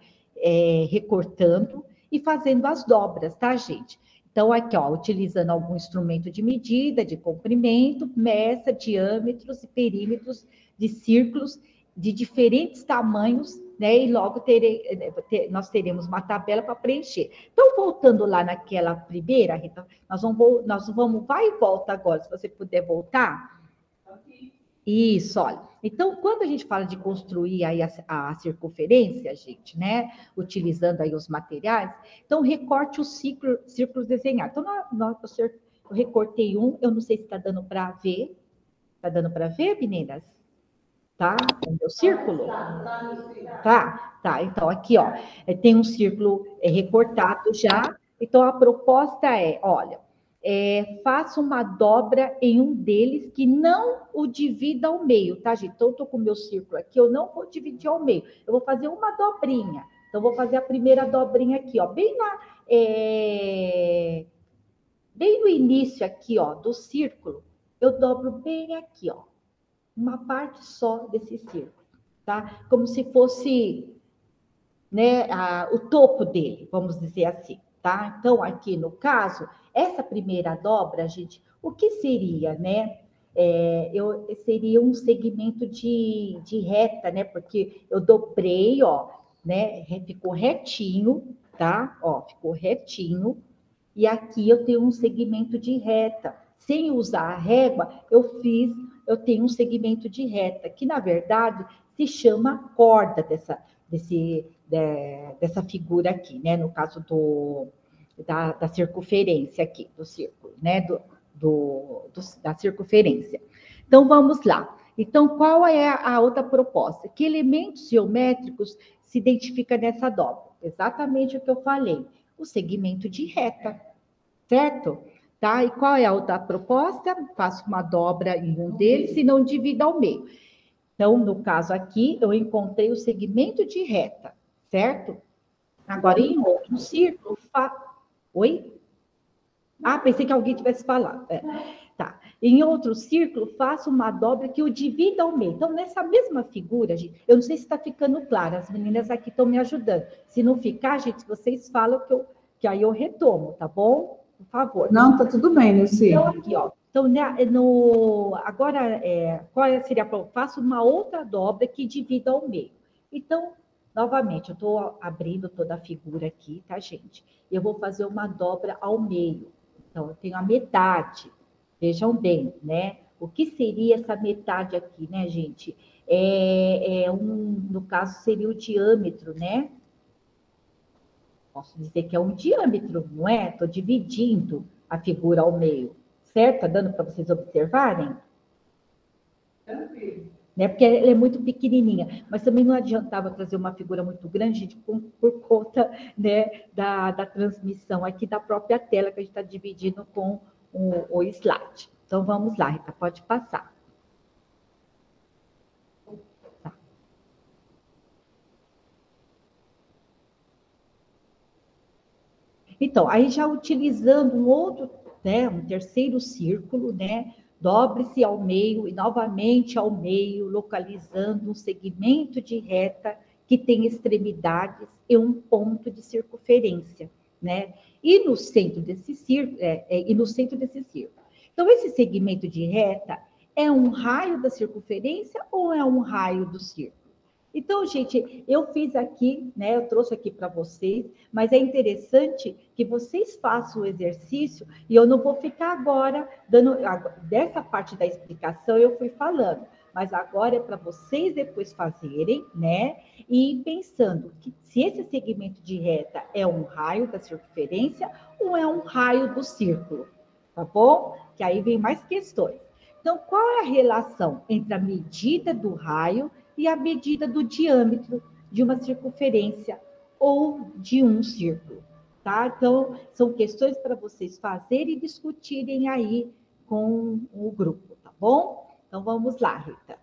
recortando e fazendo as dobras, tá, gente? Então, aqui, ó, utilizando algum instrumento de medida, de comprimento, meça diâmetros e perímetros de círculos de diferentes tamanhos, né? E logo nós teremos uma tabela para preencher. Então, voltando lá naquela primeira, Rita, nós vamos, vai e volta agora, se você puder voltar. Isso, olha. Então, quando a gente fala de construir aí a circunferência, gente, né? Utilizando aí os materiais, então recorte os círculos desenhados. Então, eu recortei um, eu não sei se está dando para ver. Está dando para ver, meninas? Tá? O meu círculo? Tá. Então, aqui, ó, tem um círculo recortado já. Então, a proposta olha, faça uma dobra em um deles que não o divida ao meio, tá, gente? Então, eu tô com o meu círculo aqui, eu não vou dividir ao meio. Eu vou fazer uma dobrinha. Então, eu vou fazer a primeira dobrinha aqui, ó, bem no início aqui, ó, do círculo. Eu dobro bem aqui, ó. Uma parte só desse círculo, tá? Como se fosse, né, o topo dele, vamos dizer assim, tá? Então, aqui no caso, essa primeira dobra, gente, o que seria, né? Seria um segmento de reta, né? Porque eu dobrei, ó, né? Ficou retinho, tá? Ó, ficou retinho. E aqui eu tenho um segmento de reta. Sem usar a régua, eu tenho um segmento de reta, que na verdade se chama corda dessa figura aqui, né? No caso da circunferência aqui, do círculo, né? Da circunferência. Então, vamos lá. Então, qual é a outra proposta? Que elementos geométricos se identifica nessa dobra? Exatamente o que eu falei. O segmento de reta, certo? Tá? E qual é a outra proposta? Faço uma dobra em um deles e não divido ao meio. Então, no caso aqui, eu encontrei o segmento de reta, certo? Agora, em outro círculo, Oi? Ah, pensei que alguém tivesse falado. Tá. Em outro círculo, faço uma dobra que o divida ao meio. Então, nessa mesma figura, gente, eu não sei se está ficando claro, as meninas aqui estão me ajudando. Se não ficar, gente, vocês falam que aí eu retomo, tá bom? Por favor. Não, tá tudo bem, Nilce. Então, aqui, ó. Então, agora, qual seria a proposta? Faço uma outra dobra que divida ao meio. Então, novamente, eu estou abrindo toda a figura aqui, tá, gente? Eu vou fazer uma dobra ao meio. Então, eu tenho a metade. Vejam bem, né? O que seria essa metade aqui, né, gente? no caso, seria o diâmetro, né? Posso dizer que é um diâmetro, não é? Estou dividindo a figura ao meio, certo? Está dando para vocês observarem? Né? Porque ela é muito pequenininha, mas também não adiantava trazer uma figura muito grande, gente, por conta, né, da transmissão aqui da própria tela que a gente está dividindo com o slide. Então, vamos lá, Rita, pode passar. Tá. Então, aí já utilizando um outro, né, um terceiro círculo, né, dobre-se ao meio e novamente ao meio, localizando um segmento de reta que tem extremidades e um ponto de circunferência, né? E no centro desse círculo, Então, esse segmento de reta é um raio da circunferência ou é um raio do círculo? Então, gente, eu fiz aqui, né? Eu trouxe aqui para vocês, mas é interessante que vocês façam o exercício e eu não vou ficar agora dando dessa parte da explicação eu fui falando, mas agora é para vocês depois fazerem, né? E pensando que se esse segmento de reta é um raio da circunferência ou é um raio do círculo, tá bom? Que aí vem mais questões. Então, qual é a relação entre a medida do raio e a medida do diâmetro de uma circunferência ou de um círculo, tá? Então, são questões para vocês fazerem e discutirem aí com o grupo, tá bom? Então, vamos lá, Rita.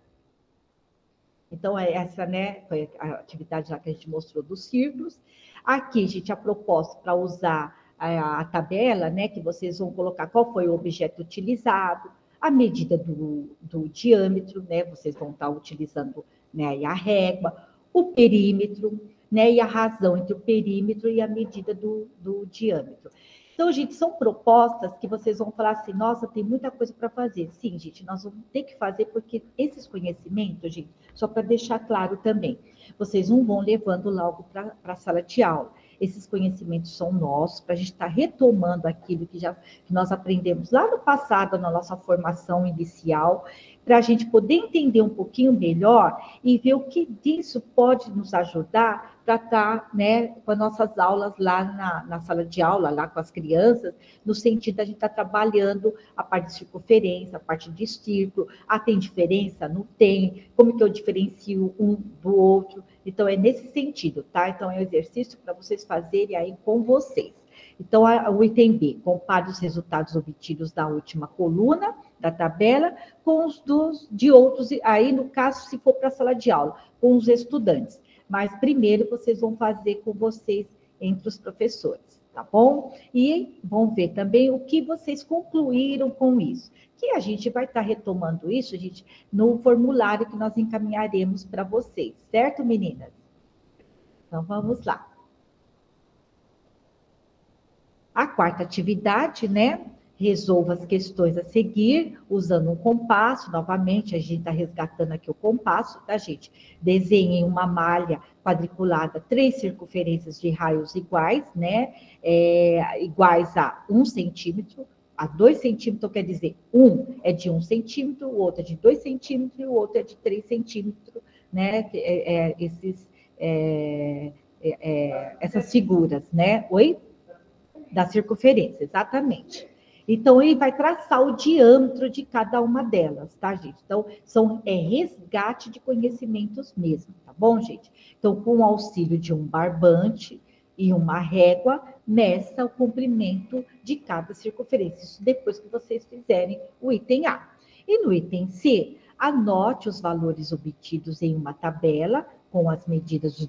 Então, essa, né, foi a atividade já que a gente mostrou dos círculos. Aqui, gente, a proposta para usar a tabela, né, que vocês vão colocar qual foi o objeto utilizado, a medida do diâmetro, né, vocês vão estar utilizando, né, a régua, o perímetro, né, e a razão entre o perímetro e a medida do diâmetro. Então, gente, são propostas que vocês vão falar assim, nossa, tem muita coisa para fazer. Sim, gente, nós vamos ter que fazer, porque esses conhecimentos, gente, só para deixar claro também, vocês não vão levando logo para a sala de aula. Esses conhecimentos são nossos, para a gente estar retomando aquilo que nós aprendemos lá no passado, na nossa formação inicial, para a gente poder entender um pouquinho melhor e ver o que disso pode nos ajudar para estar, né, com as nossas aulas lá na sala de aula, lá com as crianças, no sentido de a gente estar trabalhando a parte de circunferência, a parte de círculo, tem diferença? Não tem? Como que eu diferencio um do outro? Então, é nesse sentido, tá? Então, é um exercício para vocês fazerem aí com vocês. Então, o item B, compare os resultados obtidos da última coluna da tabela com os de outros, aí no caso, se for para a sala de aula, com os estudantes. Mas primeiro vocês vão fazer com vocês entre os professores, tá bom? E vão ver também o que vocês concluíram com isso. Que a gente vai estar retomando isso, gente, no formulário que nós encaminharemos para vocês, certo, meninas? Então, vamos lá. A quarta atividade, né? Resolva as questões a seguir, usando um compasso. Novamente, a gente está resgatando aqui o compasso, tá, gente? Desenhem uma malha quadriculada, 3 circunferências de raios iguais, né? Iguais a 1 centímetro, a 2 centímetros, quer dizer, um é de 1 centímetro, o outro é de 2 centímetros e o outro é de 3 centímetros, né? Essas figuras, né? Oi? Da circunferência, exatamente. Então, ele vai traçar o diâmetro de cada uma delas, tá, gente? Então, é resgate de conhecimentos mesmo, tá bom, gente? Então, com o auxílio de um barbante e uma régua, meça o comprimento de cada circunferência. Isso depois que vocês fizerem o item A. E no item C, anote os valores obtidos em uma tabela com as medidas de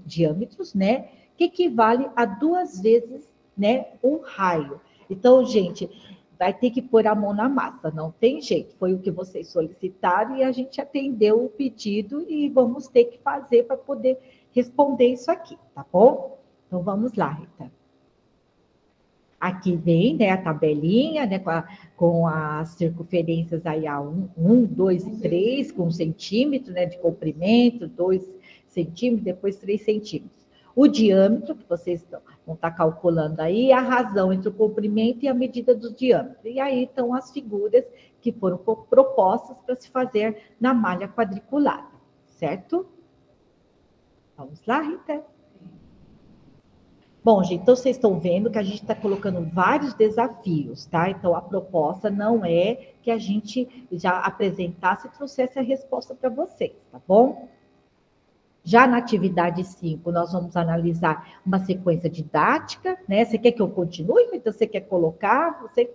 diâmetros, né? Que equivale a 2 vezes, né, um raio. Então, gente, vai ter que pôr a mão na massa, não tem jeito. Foi o que vocês solicitaram e a gente atendeu o pedido e vamos ter que fazer para poder responder isso aqui, tá bom? Então, vamos lá, Rita. Aqui vem, né, a tabelinha, né, com as circunferências aí a 1, 2 e 3, com 1 centímetro, né, de comprimento, 2 centímetros, depois 3 centímetros. O diâmetro, que vocês vão estar calculando aí, a razão entre o comprimento e a medida do diâmetro. E aí estão as figuras que foram propostas para se fazer na malha quadriculada. certo? Vamos lá, Rita? Bom, gente, então vocês estão vendo que a gente está colocando vários desafios, tá? Então, a proposta não é que a gente já apresentasse e trouxesse a resposta para vocês, tá bom? Já na atividade 5, nós vamos analisar uma sequência didática, né? Você quer que eu continue? Então, você quer colocar? Você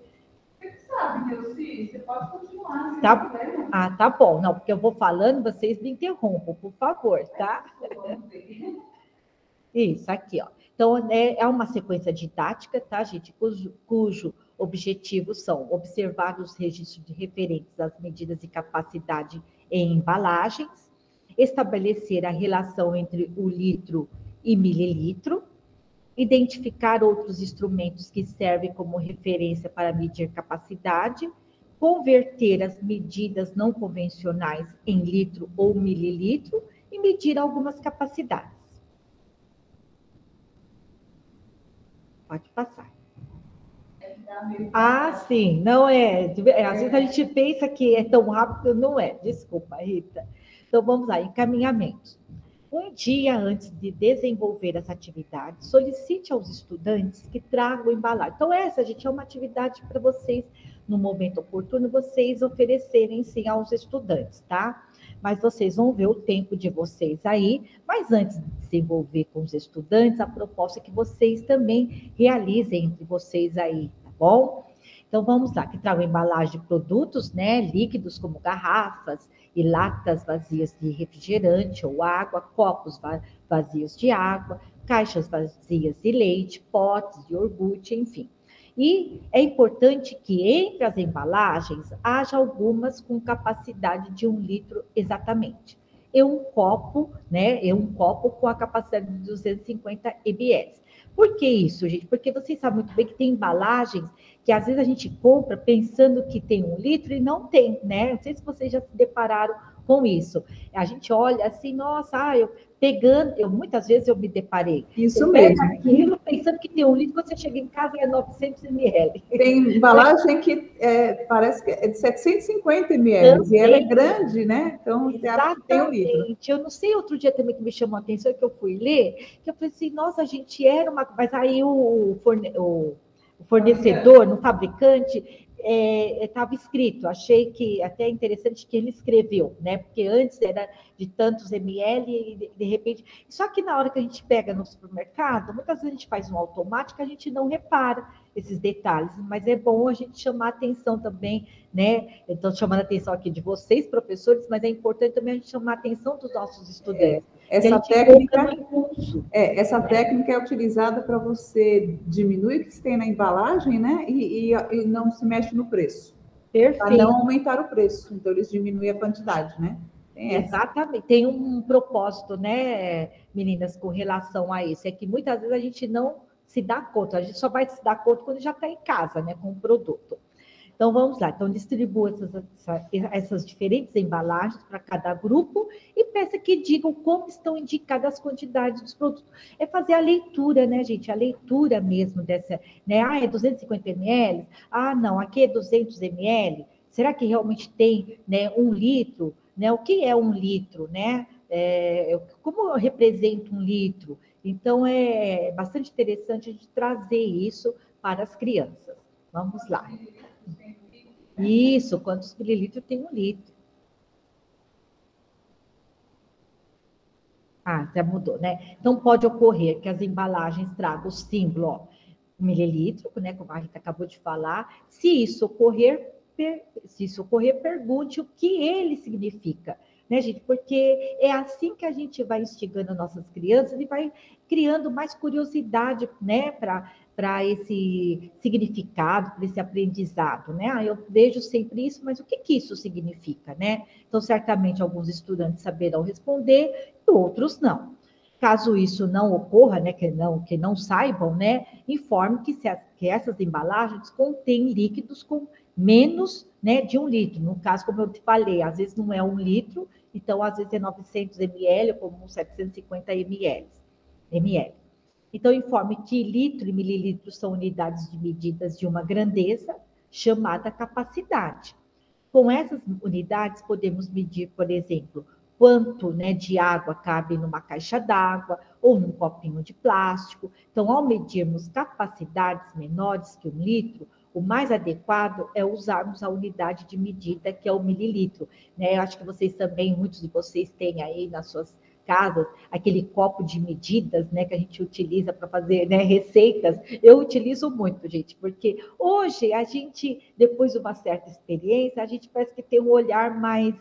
sabe, Neuci, você pode continuar. Tá? Ah, tá bom. Não, porque eu vou falando, vocês me interrompam, por favor, tá? Isso, aqui, ó. Então, é uma sequência didática, tá, gente? Cujo objetivo são observar os registros de referentes às medidas de capacidade em embalagens, estabelecer a relação entre o litro e mililitro, identificar outros instrumentos que servem como referência para medir capacidade, converter as medidas não convencionais em litro ou mililitro e medir algumas capacidades. Pode passar. Ah, sim, não é. Às vezes a gente pensa que é tão rápido, não é. Desculpa, Rita. Então vamos lá, encaminhamentos. Um dia antes de desenvolver essa atividade, solicite aos estudantes que tragam embalagem. Então, essa, gente, é uma atividade para vocês, no momento oportuno, vocês oferecerem, sim, aos estudantes, tá? Mas vocês vão ver o tempo de vocês aí. Mas antes de desenvolver com os estudantes, a proposta é que vocês também realizem entre vocês aí, tá bom? Então, vamos lá, que tragam embalagem de produtos, né, líquidos como garrafas e latas vazias de refrigerante ou água, copos vazios de água, caixas vazias de leite, potes de iogurte, enfim. E é importante que entre as embalagens haja algumas com capacidade de 1 litro exatamente. E um copo, né, com a capacidade de 250 ml. Por que isso, gente? Porque vocês sabem muito bem que tem embalagens que às vezes a gente compra pensando que tem 1 litro e não tem, né? Não sei se vocês já se depararam com isso. A gente olha assim, nossa, muitas vezes eu me deparei. Isso mesmo. Aquilo pensando que tem 1 litro, você chega em casa e é 900 ml. Tem embalagem que parece que é de 750 ml, e ela é grande, né? Então, você acha que tem 1 litro. Eu não sei, outro dia também que me chamou a atenção, que eu fui ler, que eu falei assim, nossa, a gente era uma... Mas aí o fornecedor, no fabricante, estava escrito, achei que até interessante que ele escreveu, né? Porque antes era de tantos ml e de repente... Só que na hora que a gente pega no supermercado, muitas vezes a gente faz um automático, a gente não repara esses detalhes, mas é bom a gente chamar atenção também, né? Então, chamando a atenção aqui de vocês, professores, mas é importante também a gente chamar a atenção dos nossos estudantes. Essa técnica é utilizada para você diminuir o que tem na embalagem, né? E não se mexe no preço. Perfeito. Para não aumentar o preço. Então, eles diminuem a quantidade, né? Exatamente. Tem um propósito, né, meninas, com relação a isso. É que muitas vezes a gente não se dá conta. A gente só vai se dar conta quando já está em casa, né, com o produto. Então, vamos lá. Então, distribua essas diferentes embalagens para cada grupo e peça que digam como estão indicadas as quantidades dos produtos. É fazer a leitura, né, gente? A leitura mesmo dessa, né? Ah, é 250 ml? Ah, não, aqui é 200 ml? Será que realmente tem, né, 1 litro? Né? O que é 1 litro, né? Como representa 1 litro? Então, é bastante interessante a gente trazer isso para as crianças. Vamos lá. Isso, quantos mililitros tem 1 litro? Ah, já mudou, né? Então, pode ocorrer que as embalagens tragam o símbolo, ó, mililitro, né? Como a Rita acabou de falar. Se isso ocorrer, pergunte o que ele significa, né, gente? Porque é assim que a gente vai instigando nossas crianças e vai criando mais curiosidade, né, para esse significado, para esse aprendizado, né? Eu vejo sempre isso, mas o que isso significa, né? Então, certamente, alguns estudantes saberão responder e outros não. Caso isso não ocorra, né, que não saibam, né, informe que essas embalagens contêm líquidos com menos, né, de 1 litro. No caso, como eu te falei, às vezes não é 1 litro, então às vezes é 900 ml, como 750 ml. Então, informe que litro e mililitro são unidades de medidas de uma grandeza chamada capacidade. Com essas unidades, podemos medir, por exemplo, quanto, né, de água cabe numa caixa d'água ou num copinho de plástico. Então, ao medirmos capacidades menores que 1 litro, o mais adequado é usarmos a unidade de medida, que é o mililitro, né? Eu acho que vocês também, muitos de vocês têm aí nas suas casas, aquele copo de medidas, né, que a gente utiliza para fazer, né, receitas. Eu utilizo muito, gente, porque hoje a gente, depois de uma certa experiência, a gente parece que tem um olhar mais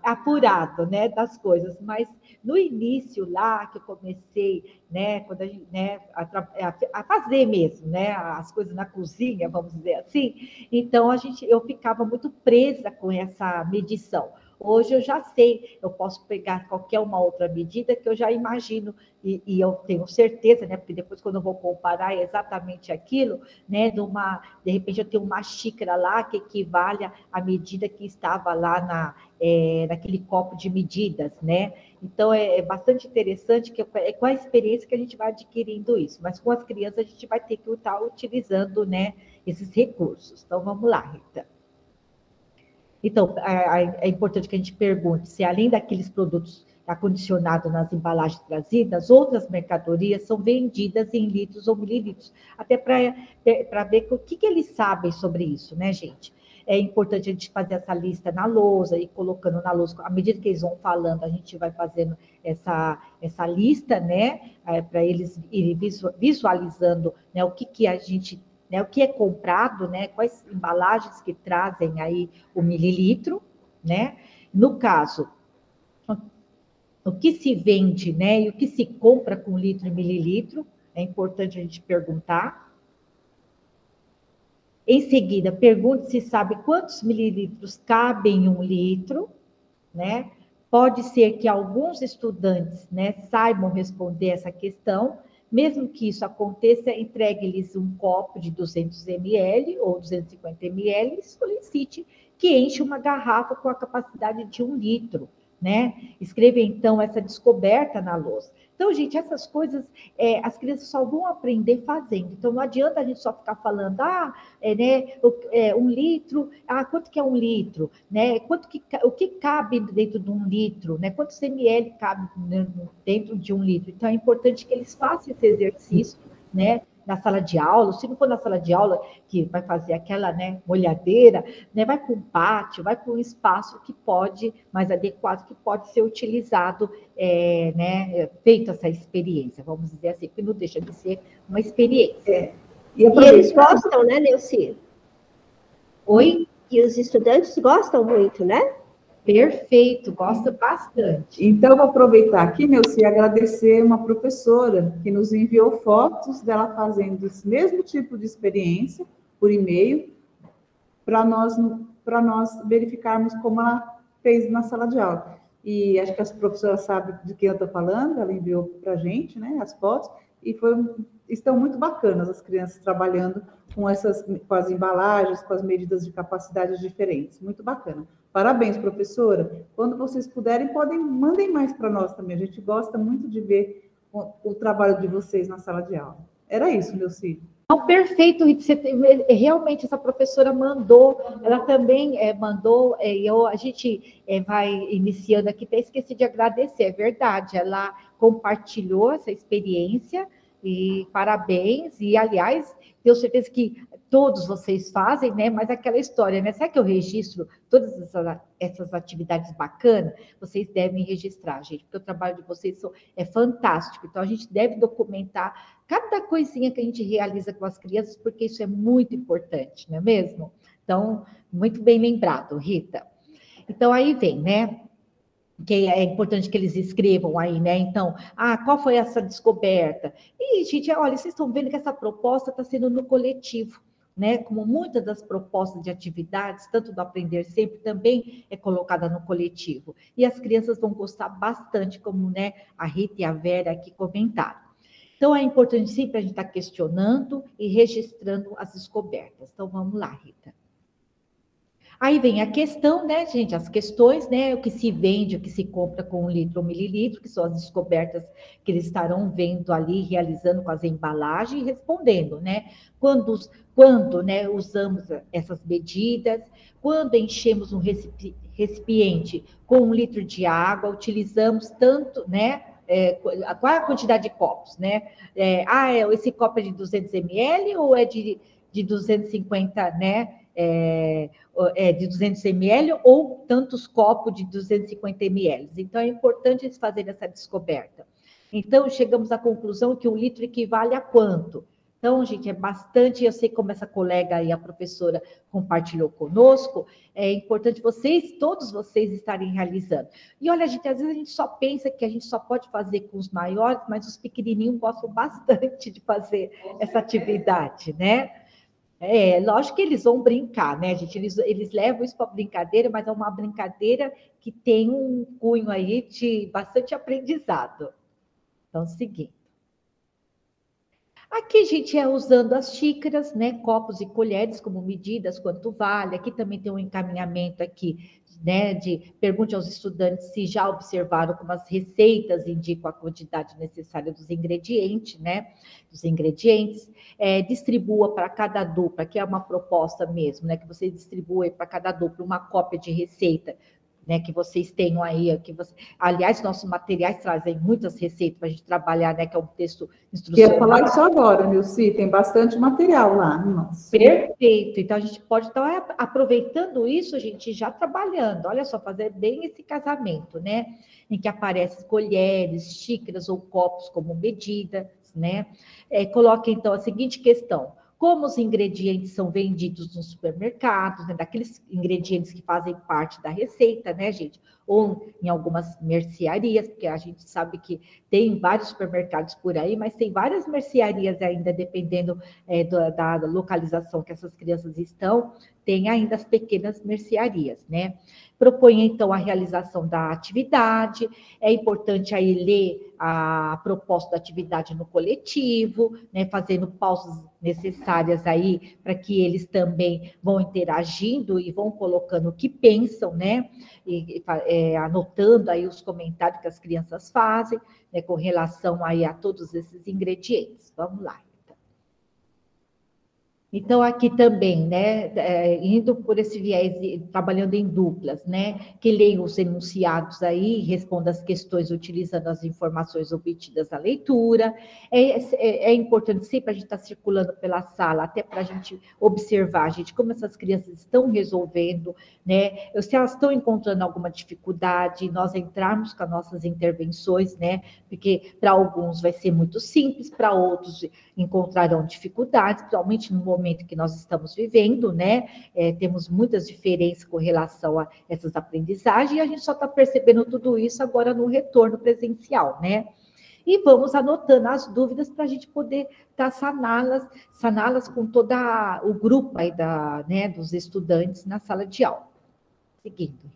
apurado, né, das coisas, mas no início lá que eu comecei, né, quando a gente, né, a fazer mesmo, né, as coisas na cozinha, vamos dizer assim, então eu ficava muito presa com essa medição. Hoje eu já sei, eu posso pegar qualquer uma outra medida que eu já imagino, e eu tenho certeza, né, porque depois quando eu vou comparar é exatamente aquilo, né, de repente eu tenho uma xícara lá que equivale à medida que estava lá naquele copo de medidas, né? Então, é bastante interessante que é com a experiência que a gente vai adquirindo isso, mas com as crianças a gente vai ter que estar utilizando, né, esses recursos. Então, vamos lá, Rita. Então, é importante que a gente pergunte se, além daqueles produtos acondicionados nas embalagens trazidas, outras mercadorias são vendidas em litros ou mililitros, até para ver o que eles sabem sobre isso, né, gente? É importante a gente fazer essa lista na lousa e colocando na lousa, à medida que eles vão falando, a gente vai fazendo essa lista, né, para eles irem visualizando, né, o que a gente, né, o que é comprado, né, quais embalagens que trazem aí o mililitro, né? No caso, o que se vende, né, e o que se compra com litro e mililitro, é importante a gente perguntar. Em seguida, pergunte se sabe quantos mililitros cabem em 1 litro, né? Pode ser que alguns estudantes, né, saibam responder essa questão. Mesmo que isso aconteça, entregue-lhes um copo de 200 ml ou 250 ml e solicite que enche uma garrafa com a capacidade de 1 litro, né? Escreva, então, essa descoberta na lousa. Então, gente, essas coisas, as crianças só vão aprender fazendo. Então, não adianta a gente só ficar falando, né, 1 litro, quanto que é 1 litro? Né? O que cabe dentro de 1 litro? Né? Quantos ml cabe dentro de 1 litro? Então, é importante que eles façam esse exercício, né, na sala de aula. Se não for na sala de aula, que vai fazer aquela, né, molhadeira, né, vai para um pátio, vai para um espaço que pode, mais adequado, que pode ser utilizado, né, feito essa experiência, vamos dizer assim, que não deixa de ser uma experiência. E eles gostam, né, Neuci? Oi? E os estudantes gostam muito, né? Perfeito, gosta bastante. Então, vou aproveitar aqui, Neuci, e agradecer uma professora que nos enviou fotos dela fazendo esse mesmo tipo de experiência por e-mail, para nós verificarmos como ela fez na sala de aula. E acho que as professoras sabem de quem eu estou falando, ela enviou para a gente, né, as fotos, e estão muito bacanas as crianças trabalhando com as embalagens, com as medidas de capacidades diferentes. Muito bacana. Parabéns, professora. Quando vocês puderem, mandem mais para nós também. A gente gosta muito de ver o trabalho de vocês na sala de aula. Era isso, Neuci. Não, perfeito, realmente essa professora mandou, ela também mandou, a gente vai iniciando aqui, até esqueci de agradecer, é verdade, ela compartilhou essa experiência, e parabéns, e aliás, tenho certeza que todos vocês fazem, né? Mas aquela história, né? Será que eu registro todas essas atividades bacanas? Vocês devem registrar, gente, porque o trabalho de vocês é fantástico. Então, a gente deve documentar cada coisinha que a gente realiza com as crianças, porque isso é muito importante, não é mesmo? Então, muito bem lembrado, Rita. Então, aí vem, né? Que é importante que eles escrevam aí, né? Então, qual foi essa descoberta? E, gente, olha, vocês estão vendo que essa proposta está sendo no coletivo, né? Como muitas das propostas de atividades, tanto do Aprender Sempre, também é colocada no coletivo. E as crianças vão gostar bastante, como, né, a Rita e a Vera aqui comentaram. Então, é importante sempre a gente estar questionando e registrando as descobertas. Então, vamos lá, Rita. Aí vem a questão, né, gente, as questões, né, o que se vende, o que se compra com 1 litro ou mililitro, que são as descobertas que eles estarão vendo ali, realizando com as embalagens e respondendo, né, quando, né, usamos essas medidas, quando enchemos um recipiente com 1 litro de água, utilizamos tanto, né? Qual é a quantidade de copos, né? Esse copo é de 200 ml ou é de 250, né? De 200 ml ou tantos copos de 250 ml. Então, é importante eles fazerem essa descoberta. Então, chegamos à conclusão que 1 litro equivale a quanto? Então, gente, é bastante, eu sei como essa colega aí, a professora, compartilhou conosco, é importante todos vocês estarem realizando. E olha, gente, às vezes a gente só pensa que a gente só pode fazer com os maiores, mas os pequenininhos gostam bastante de fazer essa atividade, né? Lógico que eles vão brincar, né, gente? Eles levam isso para brincadeira, mas é uma brincadeira que tem um cunho aí de bastante aprendizado. Então, seguinte. Aqui a gente usando as xícaras, né, copos e colheres como medidas, quanto vale. Aqui também tem um encaminhamento aqui, né, de pergunte aos estudantes se já observaram como as receitas indicam a quantidade necessária dos ingredientes, né, distribua para cada dupla, que é uma proposta mesmo, né, que você distribui para cada dupla uma cópia de receita, né, que vocês tenham aí, aliás, nossos materiais trazem muitas receitas para a gente trabalhar, né, que é um texto instrucional. Eu ia falar isso agora, Nilce, tem bastante material lá. Nossa. Perfeito, então a gente pode estar aproveitando isso, a gente já trabalhando, olha só, fazer bem esse casamento, né, em que aparecem colheres, xícaras ou copos como medidas, né, coloque então a seguinte questão: como os ingredientes são vendidos nos supermercados, né, daqueles ingredientes que fazem parte da receita, né, gente? Ou em algumas mercearias, porque a gente sabe que tem vários supermercados por aí, mas tem várias mercearias ainda, dependendo da localização que essas crianças estão, tem ainda as pequenas mercearias, né? Propõe, então, a realização da atividade, é importante aí ler a proposta da atividade no coletivo, né, fazendo pausas necessárias aí para que eles também vão interagindo e vão colocando o que pensam, né, anotando aí os comentários que as crianças fazem, né, com relação aí a todos esses ingredientes. Vamos lá. Então, aqui também, né, indo por esse viés, trabalhando em duplas, né, que leiam os enunciados aí, respondam as questões utilizando as informações obtidas da leitura. É importante sempre a gente estar circulando pela sala, até para a gente observar, gente, como essas crianças estão resolvendo, né, se elas estão encontrando alguma dificuldade, nós entrarmos com as nossas intervenções, né, porque para alguns vai ser muito simples, para outros encontrarão dificuldades, principalmente no momento que nós estamos vivendo, né? Temos muitas diferenças com relação a essas aprendizagens, e a gente só está percebendo tudo isso agora no retorno presencial, né? E vamos anotando as dúvidas para a gente poder saná-las com todo o grupo aí né, dos estudantes na sala de aula. Seguindo.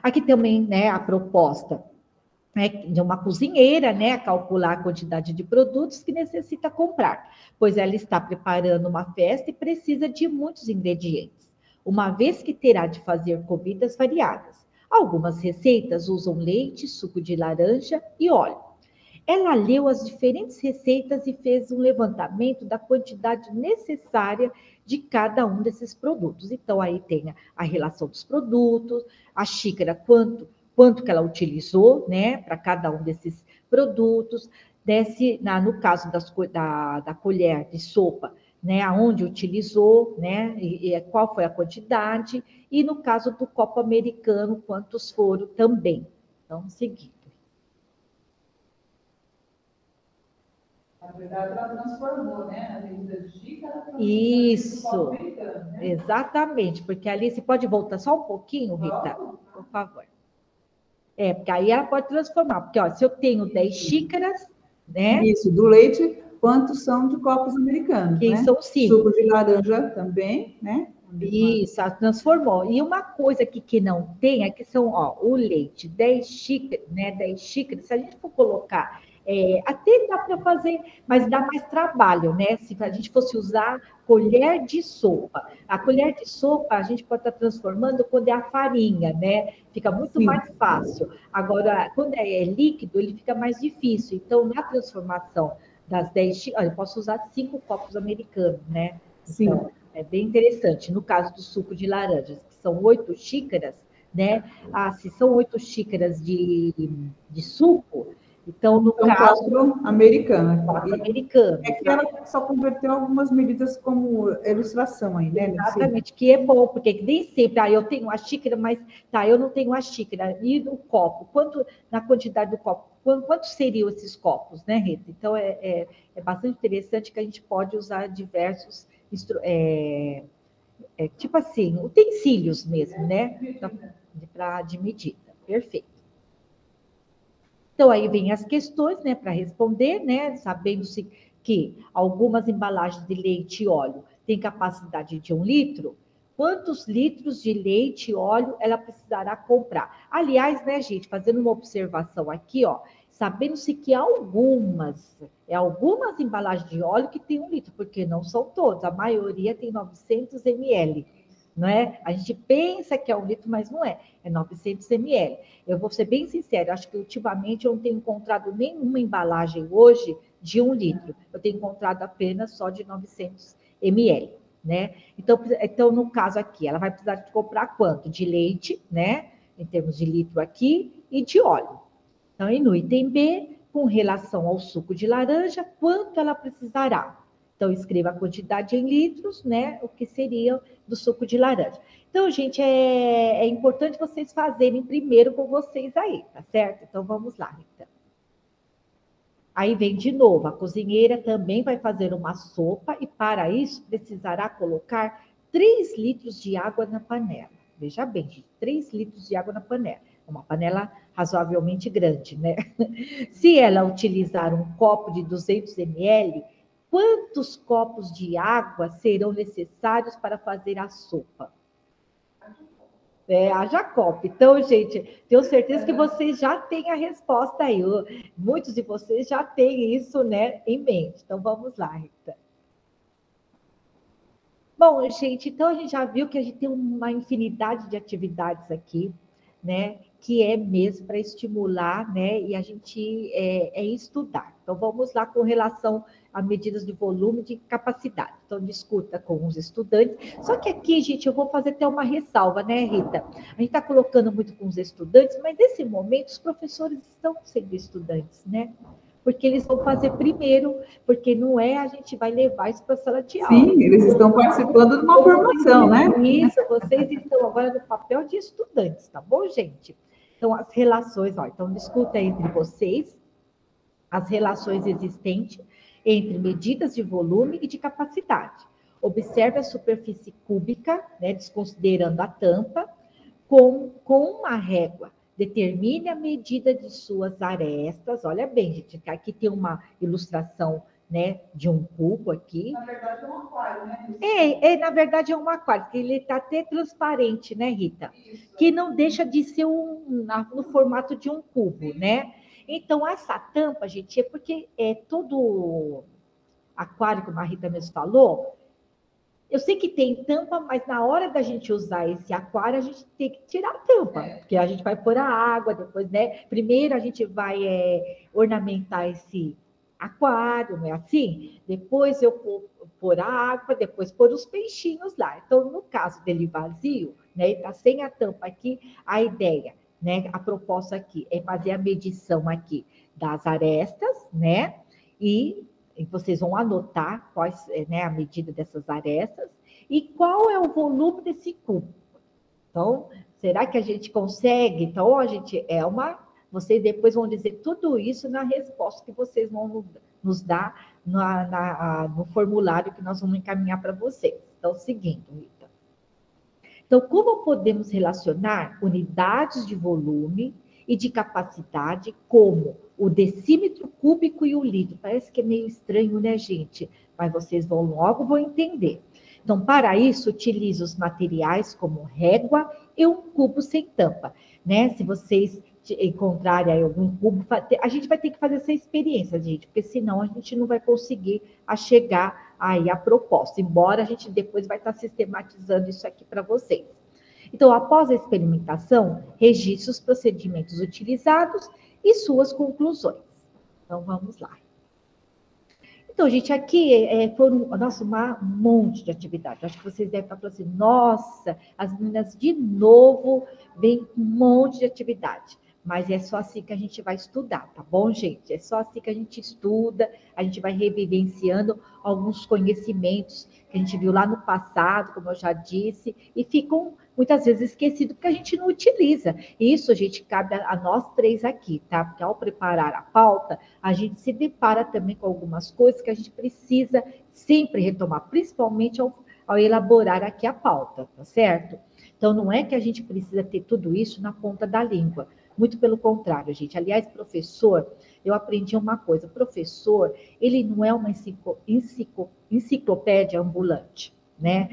Aqui também, né, a proposta de uma cozinheira, né, calcular a quantidade de produtos que necessita comprar, pois ela está preparando uma festa e precisa de muitos ingredientes, uma vez que terá de fazer comidas variadas. Algumas receitas usam leite, suco de laranja e óleo. Ela leu as diferentes receitas e fez um levantamento da quantidade necessária de cada um desses produtos. Então, aí tem a relação dos produtos, a xícara, quanto que ela utilizou, né, para cada um desses produtos, no caso da colher de sopa, né, aonde utilizou, né, e qual foi a quantidade, e no caso do copo americano, quantos foram também. Então, seguindo. Na verdade, ela transformou, né, a medida de xícara. Isso, americano, né? Exatamente, porque ali, você pode voltar só um pouquinho, Rita, por favor. Porque aí ela pode transformar, porque ó, se eu tenho 10 xícaras, né? Isso, do leite, quantos são de copos americanos, que né? São 5. Suco de laranja também, né? Isso, ela transformou. E uma coisa aqui que não tem é que são, ó, o leite, 10 xícaras, né? 10 xícaras, se a gente for colocar, até dá para fazer, mas dá mais trabalho, né? Se a gente fosse usar colher de sopa. A colher de sopa a gente pode estar transformando quando é a farinha, né? Fica muito mais fácil. Agora, quando é líquido, ele fica mais difícil. Então, na transformação das 10 xícaras, eu posso usar 5 copos americanos, né? Sim. Então, É bem interessante. No caso do suco de laranjas, que são 8 xícaras, né? Se são 8 xícaras de suco, então, no caso... 4 americanas. 4 americanas. É que ela só converteu algumas medidas como ilustração aí, né? Exatamente, que é bom, porque nem sempre, eu tenho uma xícara, mas eu não tenho uma xícara. E no copo, na quantidade do copo, quantos seriam esses copos, né, Rita? Então, é bastante interessante que a gente pode usar diversos, tipo assim, utensílios mesmo, né, de medida. Perfeito. Então, aí vem as questões, né, para responder, né, sabendo-se que algumas embalagens de leite e óleo têm capacidade de 1 litro, quantos litros de leite e óleo ela precisará comprar? Aliás, né, gente, fazendo uma observação aqui, ó, sabendo-se que algumas embalagens de óleo que tem 1 litro, porque não são todas, a maioria tem 900 ml. Não é? A gente pensa que é 1 litro, mas não é. É 900 ml. Eu vou ser bem sincera, acho que ultimamente eu não tenho encontrado nenhuma embalagem hoje de 1 litro. Eu tenho encontrado apenas só de 900 ml, né? Então, no caso aqui, ela vai precisar de comprar quanto? De leite, né? Em termos de litro aqui, e de óleo. Então, e no item B, com relação ao suco de laranja, quanto ela precisará? Então, escreva a quantidade em litros, né? O que seria do suco de laranja. Então, gente, é importante vocês fazerem primeiro com vocês aí, tá certo? Então, vamos lá, Rita. Aí vem de novo, a cozinheira também vai fazer uma sopa e, para isso, precisará colocar 3 litros de água na panela. Veja bem, gente, 3 litros de água na panela. Uma panela razoavelmente grande, né? Se ela utilizar um copo de 200 ml, quantos copos de água serão necessários para fazer a sopa? Haja copo. Então, gente, tenho certeza que vocês já têm a resposta aí. Muitos de vocês já têm isso, né, em mente. Então, vamos lá, Rita. Bom, gente, então a gente já viu que a gente tem uma infinidade de atividades aqui, né, que é mesmo para estimular, né, e a gente estudar. Então, vamos lá com relação a medidas de volume e de capacidade. Então, discuta com os estudantes. Só que aqui, gente, eu vou fazer até uma ressalva, né, Rita? A gente está colocando muito com os estudantes, mas nesse momento os professores estão sendo estudantes, né? Porque eles vão fazer primeiro, porque não a gente vai levar isso para a sala de aula. Sim, eles estão participando de uma formação, né? Isso, vocês estão agora no papel de estudantes, tá bom, gente? Então, as relações, então discuta entre vocês as relações existentes entre medidas de volume e de capacidade. Observe a superfície cúbica, né, desconsiderando a tampa, com uma régua. Determine a medida de suas arestas. Olha bem, gente, aqui tem uma ilustração, né, de um cubo aqui. Na verdade é um aquário, né? Na verdade é um aquário, porque ele está até transparente, né, Rita? Isso. Que não deixa de ser no formato de um cubo, né? Então, essa tampa, gente, é porque todo aquário, como a Rita mesmo falou, eu sei que tem tampa, mas na hora da gente usar esse aquário, a gente tem que tirar a tampa, porque a gente vai pôr a água, depois, né? Primeiro a gente vai ornamentar esse aquário, não é assim? Depois eu pôr a água, depois pôr os peixinhos lá. Então, no caso dele vazio, né? Ele tá sem a tampa aqui, a ideia, né? A proposta aqui é fazer a medição aqui das arestas, né? E vocês vão anotar quais, né, a medida dessas arestas e qual é o volume desse cubo. Então, será que a gente consegue? Então, a gente vocês depois vão dizer tudo isso na resposta que vocês vão nos dar no formulário que nós vamos encaminhar para vocês. Então, seguindo, Rita. Então, como podemos relacionar unidades de volume e de capacidade como o decímetro cúbico e o litro? Parece que é meio estranho, né, gente? Mas vocês vão entender. Então, para isso, utilize os materiais como régua e um cubo sem tampa, né? Se vocês encontrarem aí algum cubo, a gente vai ter que fazer essa experiência, gente, porque senão a gente não vai conseguir chegar aí à proposta, embora a gente depois vai estar sistematizando isso aqui para vocês. Então, após a experimentação, registre os procedimentos utilizados e suas conclusões. Então, vamos lá. Então, gente, aqui foram, nossa, um monte de atividade. Acho que vocês devem estar falando assim, nossa, as meninas de novo vêm com um monte de atividade. Mas é só assim que a gente vai estudar, tá bom, gente? É só assim que a gente estuda, a gente vai revivenciando alguns conhecimentos que a gente viu lá no passado, como eu já disse, e ficam muitas vezes esquecidos porque a gente não utiliza. Isso, gente, cabe a nós três aqui, tá? Porque ao preparar a pauta, a gente se depara também com algumas coisas que a gente precisa sempre retomar, principalmente ao elaborar aqui a pauta, tá certo? Então, não é que a gente precisa ter tudo isso na ponta da língua. Muito pelo contrário, gente. Aliás, professor, eu aprendi uma coisa. Professor, ele não é uma enciclopédia ambulante, né?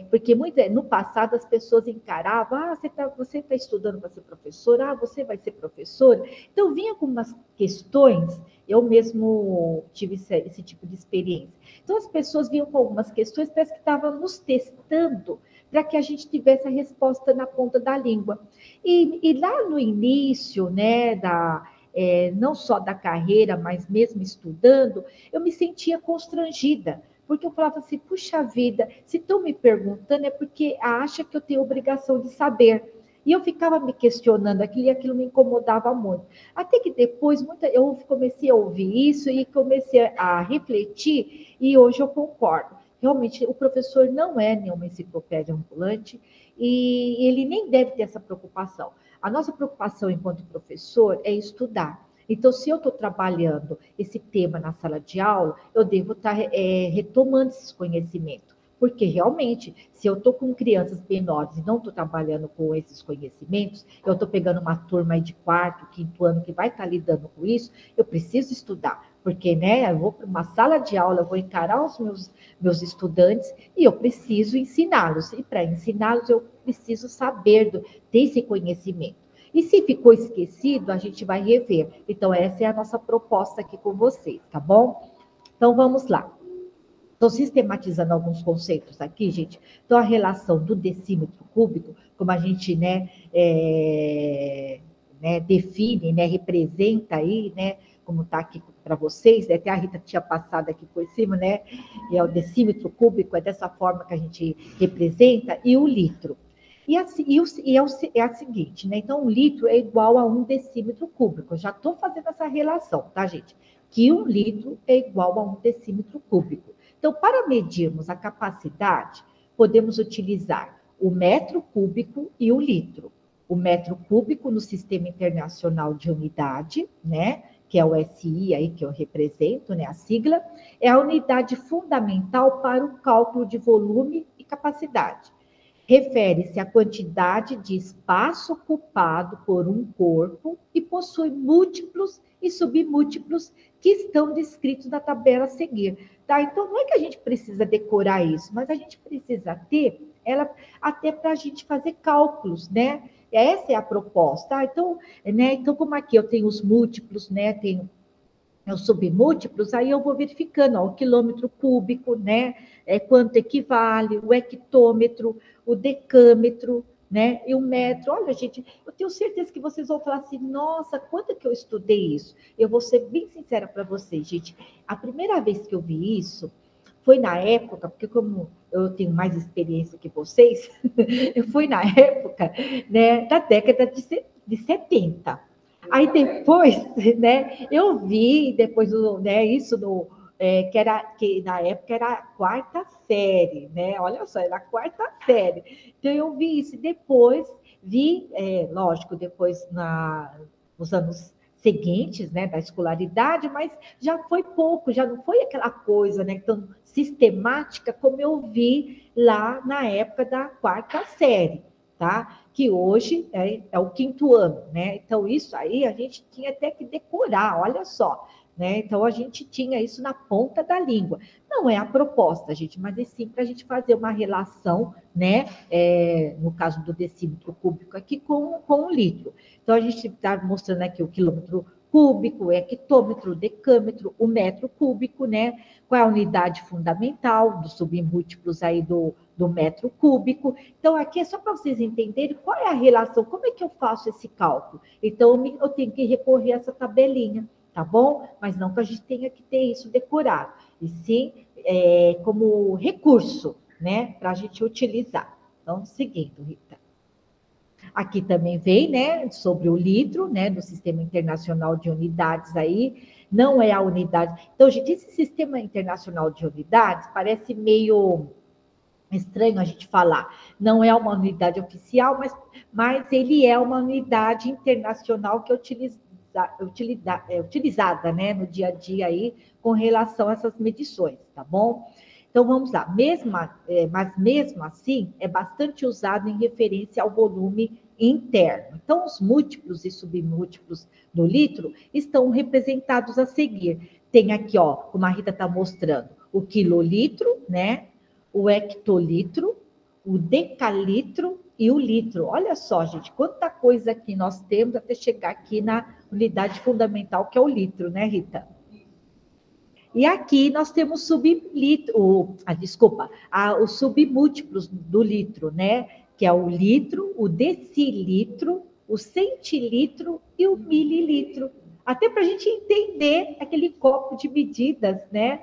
Porque no passado as pessoas encaravam, você tá estudando para ser professor, você vai ser professor. Então, vinha com umas questões, eu mesmo tive esse tipo de experiência. Então, as pessoas vinham com algumas questões, parece que estavam nos testando para que a gente tivesse a resposta na ponta da língua. E lá no início, né, não só da carreira, mas mesmo estudando, eu me sentia constrangida, porque eu falava assim, puxa vida, se estão me perguntando é porque acha que eu tenho obrigação de saber. E eu ficava me questionando aquilo e aquilo me incomodava muito. Até que depois eu comecei a ouvir isso e comecei a refletir e hoje eu concordo. Realmente, o professor não é nenhuma enciclopédia ambulante e ele nem deve ter essa preocupação. A nossa preocupação enquanto professor é estudar. Então, se eu estou trabalhando esse tema na sala de aula, eu devo estar retomando esses conhecimentos. Porque, realmente, se eu estou com crianças menores e não estou trabalhando com esses conhecimentos, eu estou pegando uma turma aí de 4º, 5º ano que vai estar lidando com isso, eu preciso estudar. Porque, né, eu vou para uma sala de aula, eu vou encarar os meus estudantes e eu preciso ensiná-los. E para ensiná-los, eu preciso saber ter esse conhecimento. E se ficou esquecido, a gente vai rever. Então, essa é a nossa proposta aqui com vocês, tá bom? Então, vamos lá. Estou sistematizando alguns conceitos aqui, gente. Então, a relação do decímetro cúbico, como a gente define, representa aí, como está aqui para vocês, até a Rita tinha passado aqui por cima, e é o decímetro cúbico, é dessa forma que a gente representa, e o litro. É a seguinte, então, um litro é igual a 1 decímetro cúbico. Eu já estou fazendo essa relação, tá, gente? Que 1 litro é igual a 1 decímetro cúbico. Então, para medirmos a capacidade, podemos utilizar o metro cúbico e o litro. O metro cúbico no Sistema Internacional de Unidade, que é o SI aí que eu represento, a sigla, é a unidade fundamental para o cálculo de volume e capacidade. Refere-se à quantidade de espaço ocupado por um corpo e possui múltiplos e submúltiplos que estão descritos na tabela a seguir. Tá? Então, não é que a gente precisa decorar isso, mas a gente precisa ter ela até para a gente fazer cálculos, Essa é a proposta. Tá? Então, como aqui eu tenho os múltiplos, tenho os submúltiplos, aí eu vou verificando, o quilômetro cúbico, quanto equivale, o hectômetro, o decâmetro, e o metro. Olha, gente, eu tenho certeza que vocês vão falar assim, nossa, quanto que eu estudei isso? Eu vou ser bem sincera para vocês, gente. A primeira vez que eu vi isso foi na época, porque como eu tenho mais experiência que vocês, eu fui na época, da década de 70. Aí depois, eu vi depois isso que na época era a 4ª série, Olha só, era a 4ª série. Então eu vi isso e depois vi, lógico, depois nos anos seguintes, da escolaridade, mas já foi pouco, já não foi aquela coisa, tão sistemática como eu vi lá na época da 4ª série. Tá? Que hoje é o 5º ano, Então, isso aí a gente tinha até que decorar, olha só, Então, a gente tinha isso na ponta da língua. Não é a proposta, gente, mas é sim para a gente fazer uma relação, no caso do decímetro cúbico aqui, com o litro. Então, a gente está mostrando aqui o quilômetro cúbico, o hectômetro, o decâmetro, o metro cúbico, Qual é a unidade fundamental dos submúltiplos aí do metro cúbico. Então, aqui é só para vocês entenderem qual é a relação, como é que eu faço esse cálculo. Então, eu tenho que recorrer a essa tabelinha, tá bom? Mas não que a gente tenha que ter isso decorado, e sim como recurso, né, para a gente utilizar. Então, seguindo, Rita. Aqui também vem, né, sobre o litro, né, do Sistema Internacional de Unidades aí, não é a unidade. Então, gente, esse Sistema Internacional de Unidades parece meio estranho a gente falar. Não é uma unidade oficial, mas ele é uma unidade internacional que é utilizada, né, no dia a dia aí com relação a essas medições, tá bom? Então, vamos lá. Mas mesmo assim, é bastante usado em referência ao volume interno. Então, os múltiplos e submúltiplos do litro estão representados a seguir. Tem aqui, ó, como a Rita está mostrando, o quilolitro, né? O hectolitro, o decalitro e o litro. Olha só, gente, quanta coisa que nós temos até chegar aqui na unidade fundamental, que é o litro, né, Rita? E aqui nós temos os submúltiplos do litro, né? Que é o litro, o decilitro, o centilitro e o mililitro. Até para a gente entender aquele copo de medidas, né?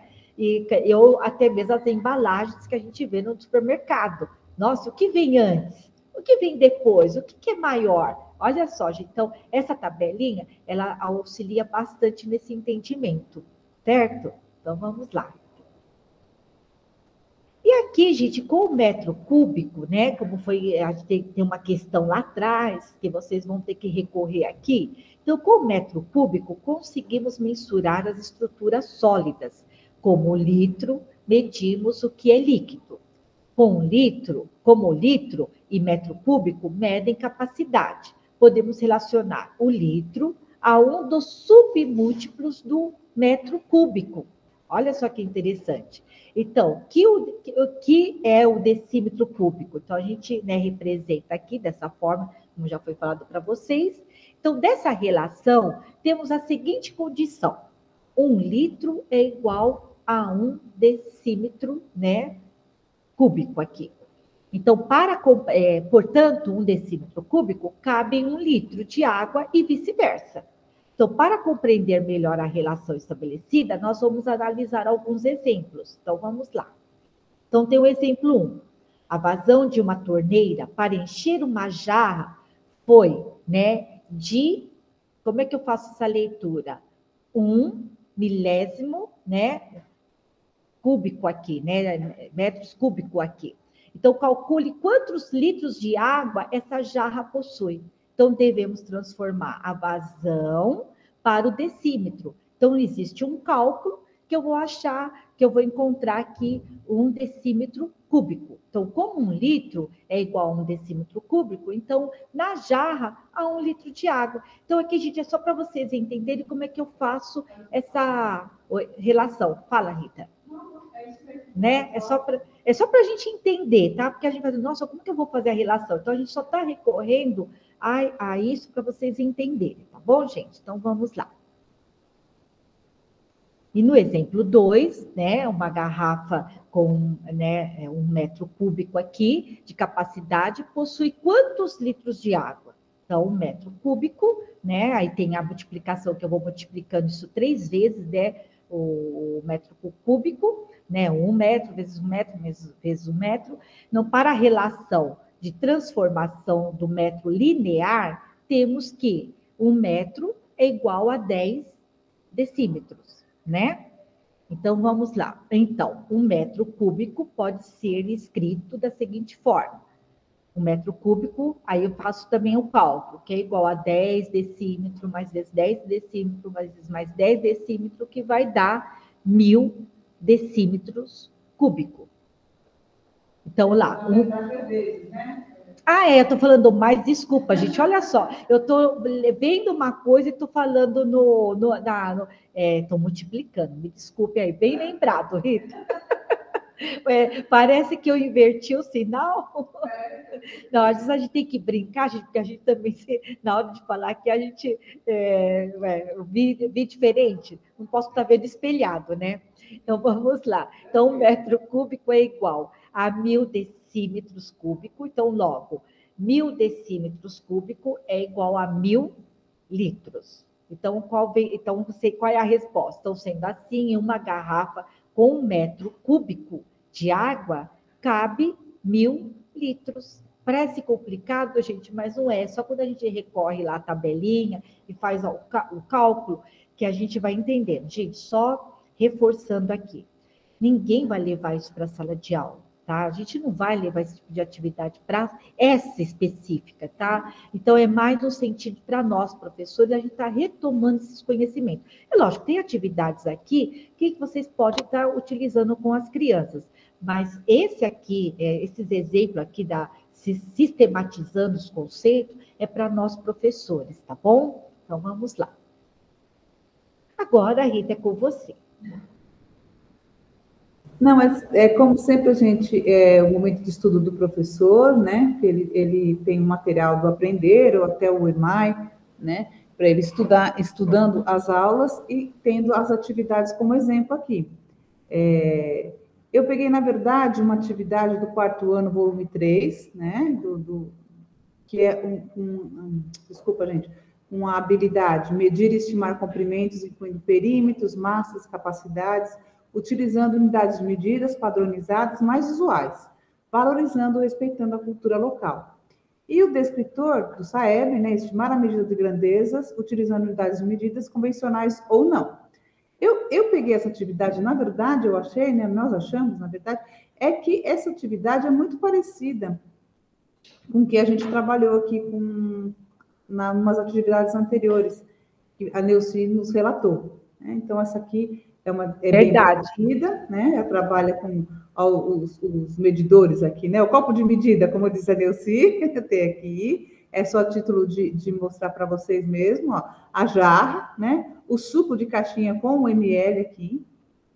Ou até mesmo as embalagens que a gente vê no supermercado. Nossa, o que vem antes? O que vem depois? O que é maior? Olha só, gente. Então, essa tabelinha, ela auxilia bastante nesse entendimento, certo? Então, vamos lá. E aqui, gente, com o metro cúbico, né? Como foi, a gente tem uma questão lá atrás, que vocês vão ter que recorrer aqui. Então, com o metro cúbico, conseguimos mensurar as estruturas sólidas. Como o litro, medimos o que é líquido. Como litro e metro cúbico medem capacidade. Podemos relacionar o litro a um dos submúltiplos do metro cúbico. Olha só que interessante. Então, o que é o decímetro cúbico? Então, a gente, né, representa aqui dessa forma, como já foi falado para vocês. Então, dessa relação, temos a seguinte condição. 1 litro é igual a 1 decímetro, né, cúbico aqui. Então, portanto, 1 decímetro cúbico cabe em 1 litro de água e vice-versa. Então, para compreender melhor a relação estabelecida, nós vamos analisar alguns exemplos. Então, vamos lá. Então, tem o exemplo 1. A vazão de uma torneira para encher uma jarra foi, né, como é que eu faço essa leitura? 1 milésimo, né, cúbico aqui, né, metros cúbico aqui. Então, calcule quantos litros de água essa jarra possui. Então, devemos transformar a vazão para o decímetro. Então, existe um cálculo que eu vou achar, que eu vou encontrar aqui 1 decímetro cúbico. Então, como 1 litro é igual a 1 decímetro cúbico, então, na jarra, há 1 litro de água. Então, aqui, gente, é só para vocês entenderem como é que eu faço essa relação. Fala, Rita. Né? É só para a gente entender, tá? Porque a gente vai dizer, nossa, como que eu vou fazer a relação? Então, a gente só está recorrendo a isso para vocês entenderem, tá bom, gente? Então, vamos lá. E no exemplo 2, né, uma garrafa com, né, 1 metro cúbico aqui de capacidade possui quantos litros de água? Então, 1 metro cúbico, né, aí tem a multiplicação que eu vou multiplicando isso 3 vezes, né, o metro cúbico, né, 1 metro vezes 1 metro vezes 1 metro. Então, para a relação de transformação do metro linear, temos que 1 metro é igual a 10 decímetros, né? Então, vamos lá. Então, 1 metro cúbico pode ser escrito da seguinte forma. 1 metro cúbico, aí eu faço também o cálculo, que é igual a 10 decímetros, mais 10 decímetros, mais 10 decímetros, que vai dar 1000 decímetros cúbicos. Então, lá... eu tô falando mais, desculpa, gente, olha só, eu tô vendo uma coisa e tô falando tô multiplicando, me desculpe aí, bem lembrado, Rita. Parece que eu inverti o sinal. Não, às vezes a gente tem que brincar, gente, porque a gente também, na hora de falar aqui, a gente vi diferente, não posso estar vendo espelhado, né? Então, vamos lá. Então, 1 metro cúbico é igual a 1000 decímetros cúbicos. Então, logo, 1000 decímetros cúbicos é igual a 1000 litros. Então, qual é a resposta? Então, sendo assim, em uma garrafa com 1 metro cúbico de água, cabe 1.000 litros. Parece complicado, gente, mas não é. Só quando a gente recorre lá à tabelinha e faz o cálculo que a gente vai entendendo. Gente, só reforçando aqui. Ninguém vai levar isso para a sala de aula, tá? A gente não vai levar esse tipo de atividade para essa específica, tá? Então, é mais no sentido para nós, professores, a gente está retomando esses conhecimentos. É lógico, tem atividades aqui que vocês podem estar utilizando com as crianças, mas esse aqui, esses exemplos aqui sistematizando os conceitos, é para nós professores, tá bom? Então, vamos lá. Agora, Rita, é com você. Não, mas como sempre é o momento de estudo do professor, né? Ele tem um material do Aprender ou até o EMAI, né? Para ele estudando as aulas e tendo as atividades como exemplo aqui. Eu peguei, na verdade, uma atividade do 4º ano, volume 3, né? Que é desculpa, gente, uma habilidade, medir e estimar comprimentos, incluindo perímetros, massas, capacidades, utilizando unidades de medidas padronizadas mais usuais, valorizando e respeitando a cultura local. E o descritor do SAEB, né, estimar a medida de grandezas, utilizando unidades de medidas convencionais ou não. Eu peguei essa atividade, na verdade, eu achei, né, nós achamos, na verdade, é que essa atividade é muito parecida com o que a gente trabalhou aqui umas atividades anteriores, que a Neuci nos relatou. Né? Então, essa aqui é bem parecida, né? Ela trabalha com os medidores aqui, né? O copo de medida, como diz a Neuci, tem aqui, é só a título de mostrar para vocês mesmo, ó, a jarra, né? O suco de caixinha com o ml aqui,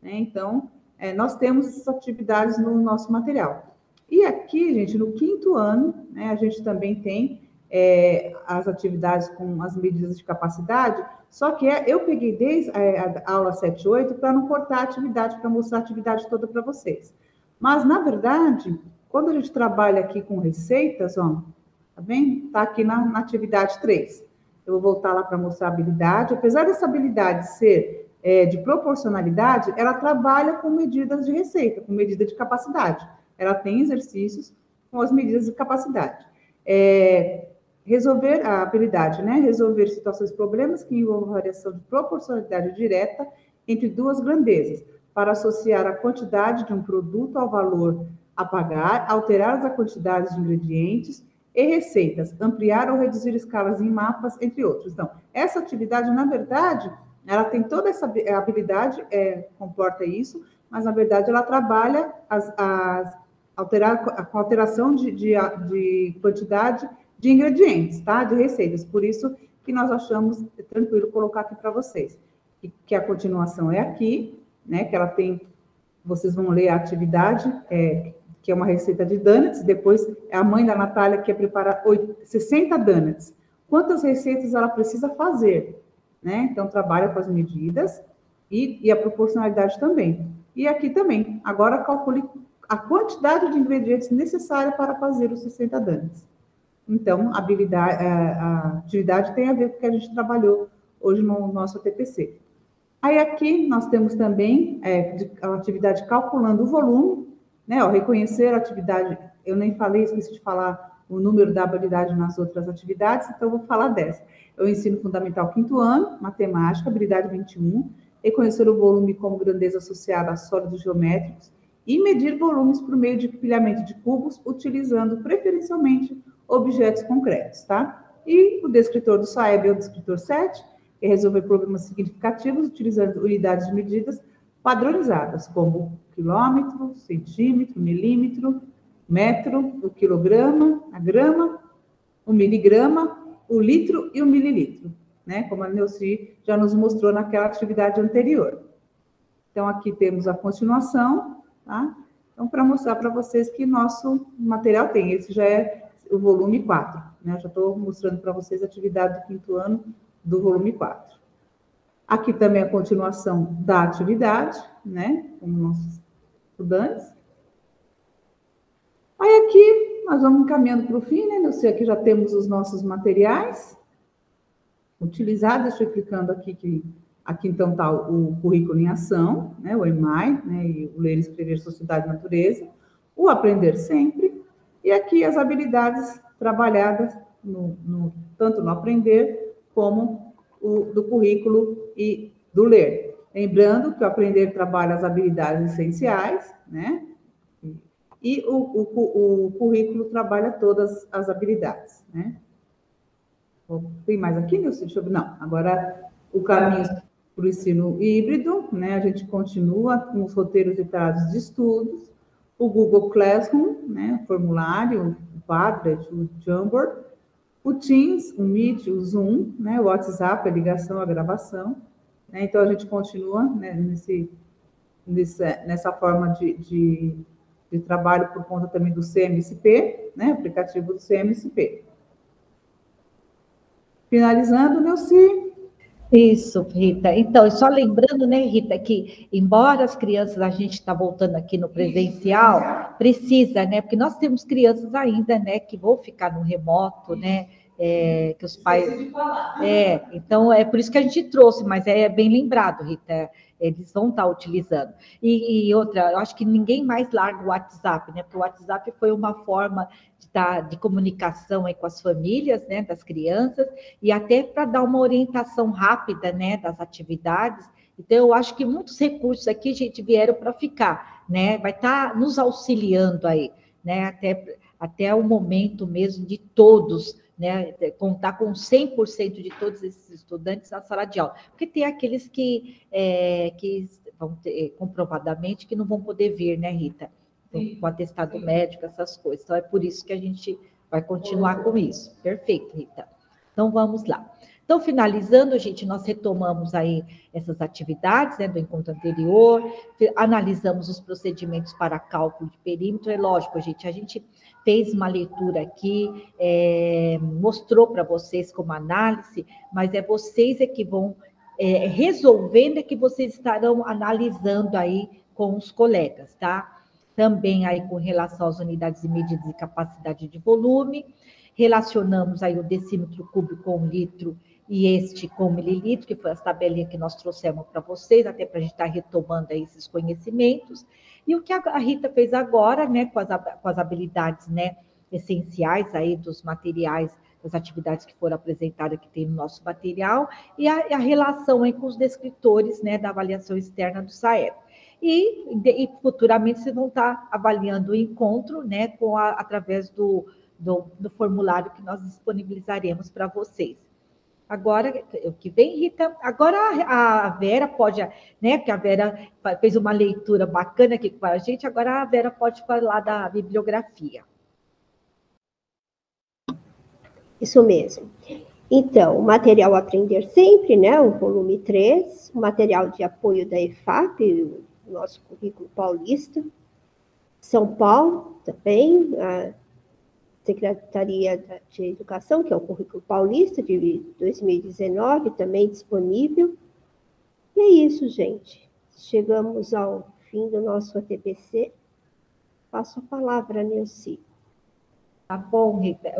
né? Então, nós temos essas atividades no nosso material. E aqui, gente, no 5º ano, né, a gente também tem as atividades com as medidas de capacidade, só que eu peguei desde a aula 7 e 8 para não cortar a atividade, para mostrar a atividade toda para vocês. Mas, na verdade, quando a gente trabalha aqui com receitas, ó, tá vendo? Está aqui na atividade 3. Eu vou voltar lá para mostrar a habilidade. Apesar dessa habilidade ser de proporcionalidade, ela trabalha com medidas de receita, com medida de capacidade. Ela tem exercícios com as medidas de capacidade. Resolver a habilidade, né? Resolver situações, problemas que envolvam variação de proporcionalidade direta entre duas grandezas, para associar a quantidade de um produto ao valor a pagar, alterar as quantidades de ingredientes e receitas, ampliar ou reduzir escalas em mapas, entre outros. Então, essa atividade, na verdade, ela tem toda essa habilidade, comporta isso, mas, na verdade, ela trabalha com alteração de quantidade de ingredientes, tá? De receitas. Por isso que nós achamos tranquilo colocar aqui para vocês. Que a continuação é aqui, né? Que ela tem, vocês vão ler a atividade, que é uma receita de donuts, depois é a mãe da Natália que quer preparar 60 donuts. Quantas receitas ela precisa fazer, né? Então, trabalha com as medidas e a proporcionalidade também. E aqui também, agora calcule a quantidade de ingredientes necessária para fazer os 60 donuts. Então, a atividade tem a ver com o que a gente trabalhou hoje no nosso TPC. Aí aqui nós temos também a atividade calculando o volume, né? Reconhecer a atividade, eu nem falei, esqueci de falar o número da habilidade nas outras atividades, então eu vou falar dessa. Eu ensino fundamental 5º ano, matemática, habilidade 21, reconhecer o volume como grandeza associada a sólidos geométricos e medir volumes por meio de empilhamento de cubos, utilizando preferencialmente objetos concretos, tá? E o descritor do SAEB é o descritor 7, que é resolver problemas significativos utilizando unidades de medidas padronizadas, como quilômetro, centímetro, milímetro, metro, o quilograma, a grama, o miligrama, o litro e o mililitro, né? Como a Neuci já nos mostrou naquela atividade anterior. Então, aqui temos a continuação, tá? Então, para mostrar para vocês que nosso material tem, esse já é o volume 4, né? Já estou mostrando para vocês a atividade do 5º ano do volume 4. Aqui também a continuação da atividade, né? Com nossos estudantes. Aí aqui nós vamos caminhando para o fim, né? Eu sei que já temos os nossos materiais. utilizar. Deixa eu ir clicando aqui, que aqui então está o currículo em ação, né, o EMAI, né, e o Ler, Escrever, Sociedade e Natureza, o Aprender Sempre, e aqui as habilidades trabalhadas tanto no aprender como do currículo e do ler. Lembrando que o aprender trabalha as habilidades essenciais, né? E o currículo trabalha todas as habilidades, né? Tem mais aqui, Nilce? Deixa eu ver. Não, agora o caminho para o ensino híbrido, né? A gente continua com os roteiros detalhados de estudos, o Google Classroom, né? O formulário, o Padlet, o Jamboard, o Teams, o Meet, o Zoom, né? O WhatsApp, a ligação, a gravação, né? Então, a gente continua, né, nessa forma de trabalho por conta também do CMSP, né? Aplicativo do CMSP. Finalizando, Neuci. Isso, Rita. Então, só lembrando, né, Rita, que embora as crianças, a gente está voltando aqui no presencial, precisa, né, porque nós temos crianças ainda, né, que vão ficar no remoto, né, que os pais... então, é por isso que a gente trouxe, mas é bem lembrado, Rita, eles vão estar utilizando. E outra, eu acho que ninguém mais larga o WhatsApp, né, porque o WhatsApp foi uma forma de comunicação aí com as famílias, né, das crianças, e até para dar uma orientação rápida, né, das atividades. Então, eu acho que muitos recursos aqui, gente, vieram para ficar, né, vai estar nos auxiliando aí, né, até o momento mesmo de todos, né, contar com 100% de todos esses estudantes na sala de aula, porque tem aqueles que vão ter, comprovadamente, que não vão poder vir, né, Rita? Com atestado médico, essas coisas. Então, é por isso que a gente vai continuar com isso. Perfeito, Rita. Então, vamos lá. Então, finalizando, gente, nós retomamos aí essas atividades, né, do encontro anterior, analisamos os procedimentos para cálculo de perímetro. É lógico, gente, a gente fez uma leitura aqui, mostrou para vocês como análise, mas é vocês que vão resolvendo, que vocês estarão analisando aí com os colegas, tá? Também aí com relação às unidades de medidas de capacidade de volume, relacionamos aí o decímetro cúbico com litro e este com mililitro, que foi as tabelinhas que nós trouxemos para vocês, até para a gente estar retomando aí esses conhecimentos. E o que a Rita fez agora, né, com as habilidades, né, essenciais aí dos materiais, das atividades que foram apresentadas que tem no nosso material, e a relação aí com os descritores, né, da avaliação externa do SAEB. E futuramente vocês vão estar avaliando o encontro, né, através do formulário que nós disponibilizaremos para vocês. Agora, o que vem, Rita? Agora a Vera pode, né, porque a Vera fez uma leitura bacana aqui com a gente, agora a Vera pode falar da bibliografia. Isso mesmo. Então, o material Aprender Sempre, né, o volume 3, o material de apoio da EFAP, o nosso currículo paulista, São Paulo também, a Secretaria de Educação, que é o currículo paulista de 2019, também disponível. E é isso, gente. Chegamos ao fim do nosso ATPC. Passo a palavra, Neuci. Tá bom, Rita.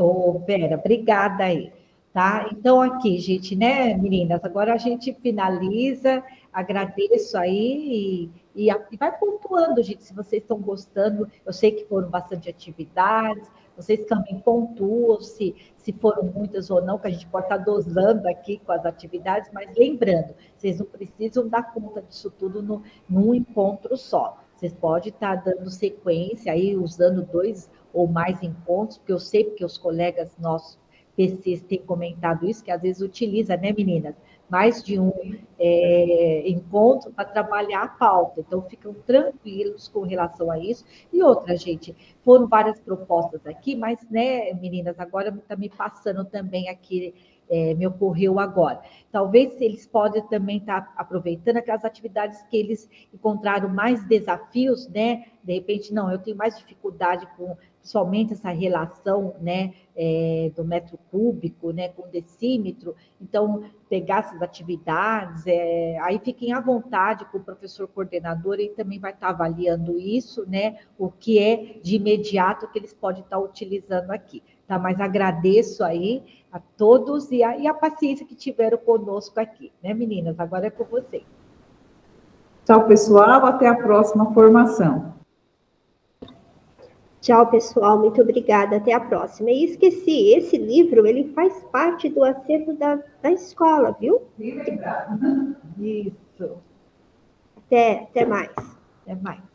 Vera, obrigada aí. Tá? Então, aqui, gente, né, meninas? Agora a gente finaliza, agradeço aí e vai pontuando, gente, se vocês estão gostando. Eu sei que foram bastante atividades, vocês também pontuam se foram muitas ou não, que a gente pode estar dosando aqui com as atividades, mas lembrando, vocês não precisam dar conta disso tudo num encontro só. Vocês podem estar dando sequência aí, usando 2 ou mais encontros, porque eu sei que os colegas nossos PCs têm comentado isso, que às vezes utiliza, né, meninas? Mais de um encontro para trabalhar a pauta. Então, ficam tranquilos com relação a isso. E outra, gente, foram várias propostas aqui, mas, né, meninas, agora está me passando também aqui, me ocorreu agora. Talvez eles podem também estar aproveitando aquelas atividades que eles encontraram mais desafios, né? De repente, não, eu tenho mais dificuldade somente essa relação, né, do metro cúbico, né, com decímetro. Então, pegar essas atividades, aí fiquem à vontade com o professor coordenador, ele também vai estar avaliando isso, né, o que é de imediato que eles podem estar utilizando aqui. Tá? Mas agradeço aí a todos e a paciência que tiveram conosco aqui, né, meninas? Agora é com vocês. Tchau, pessoal, até a próxima formação. Tchau, pessoal, muito obrigada, até a próxima. E esqueci, esse livro, ele faz parte do acervo da escola, viu? Isso. Até mais. Até mais.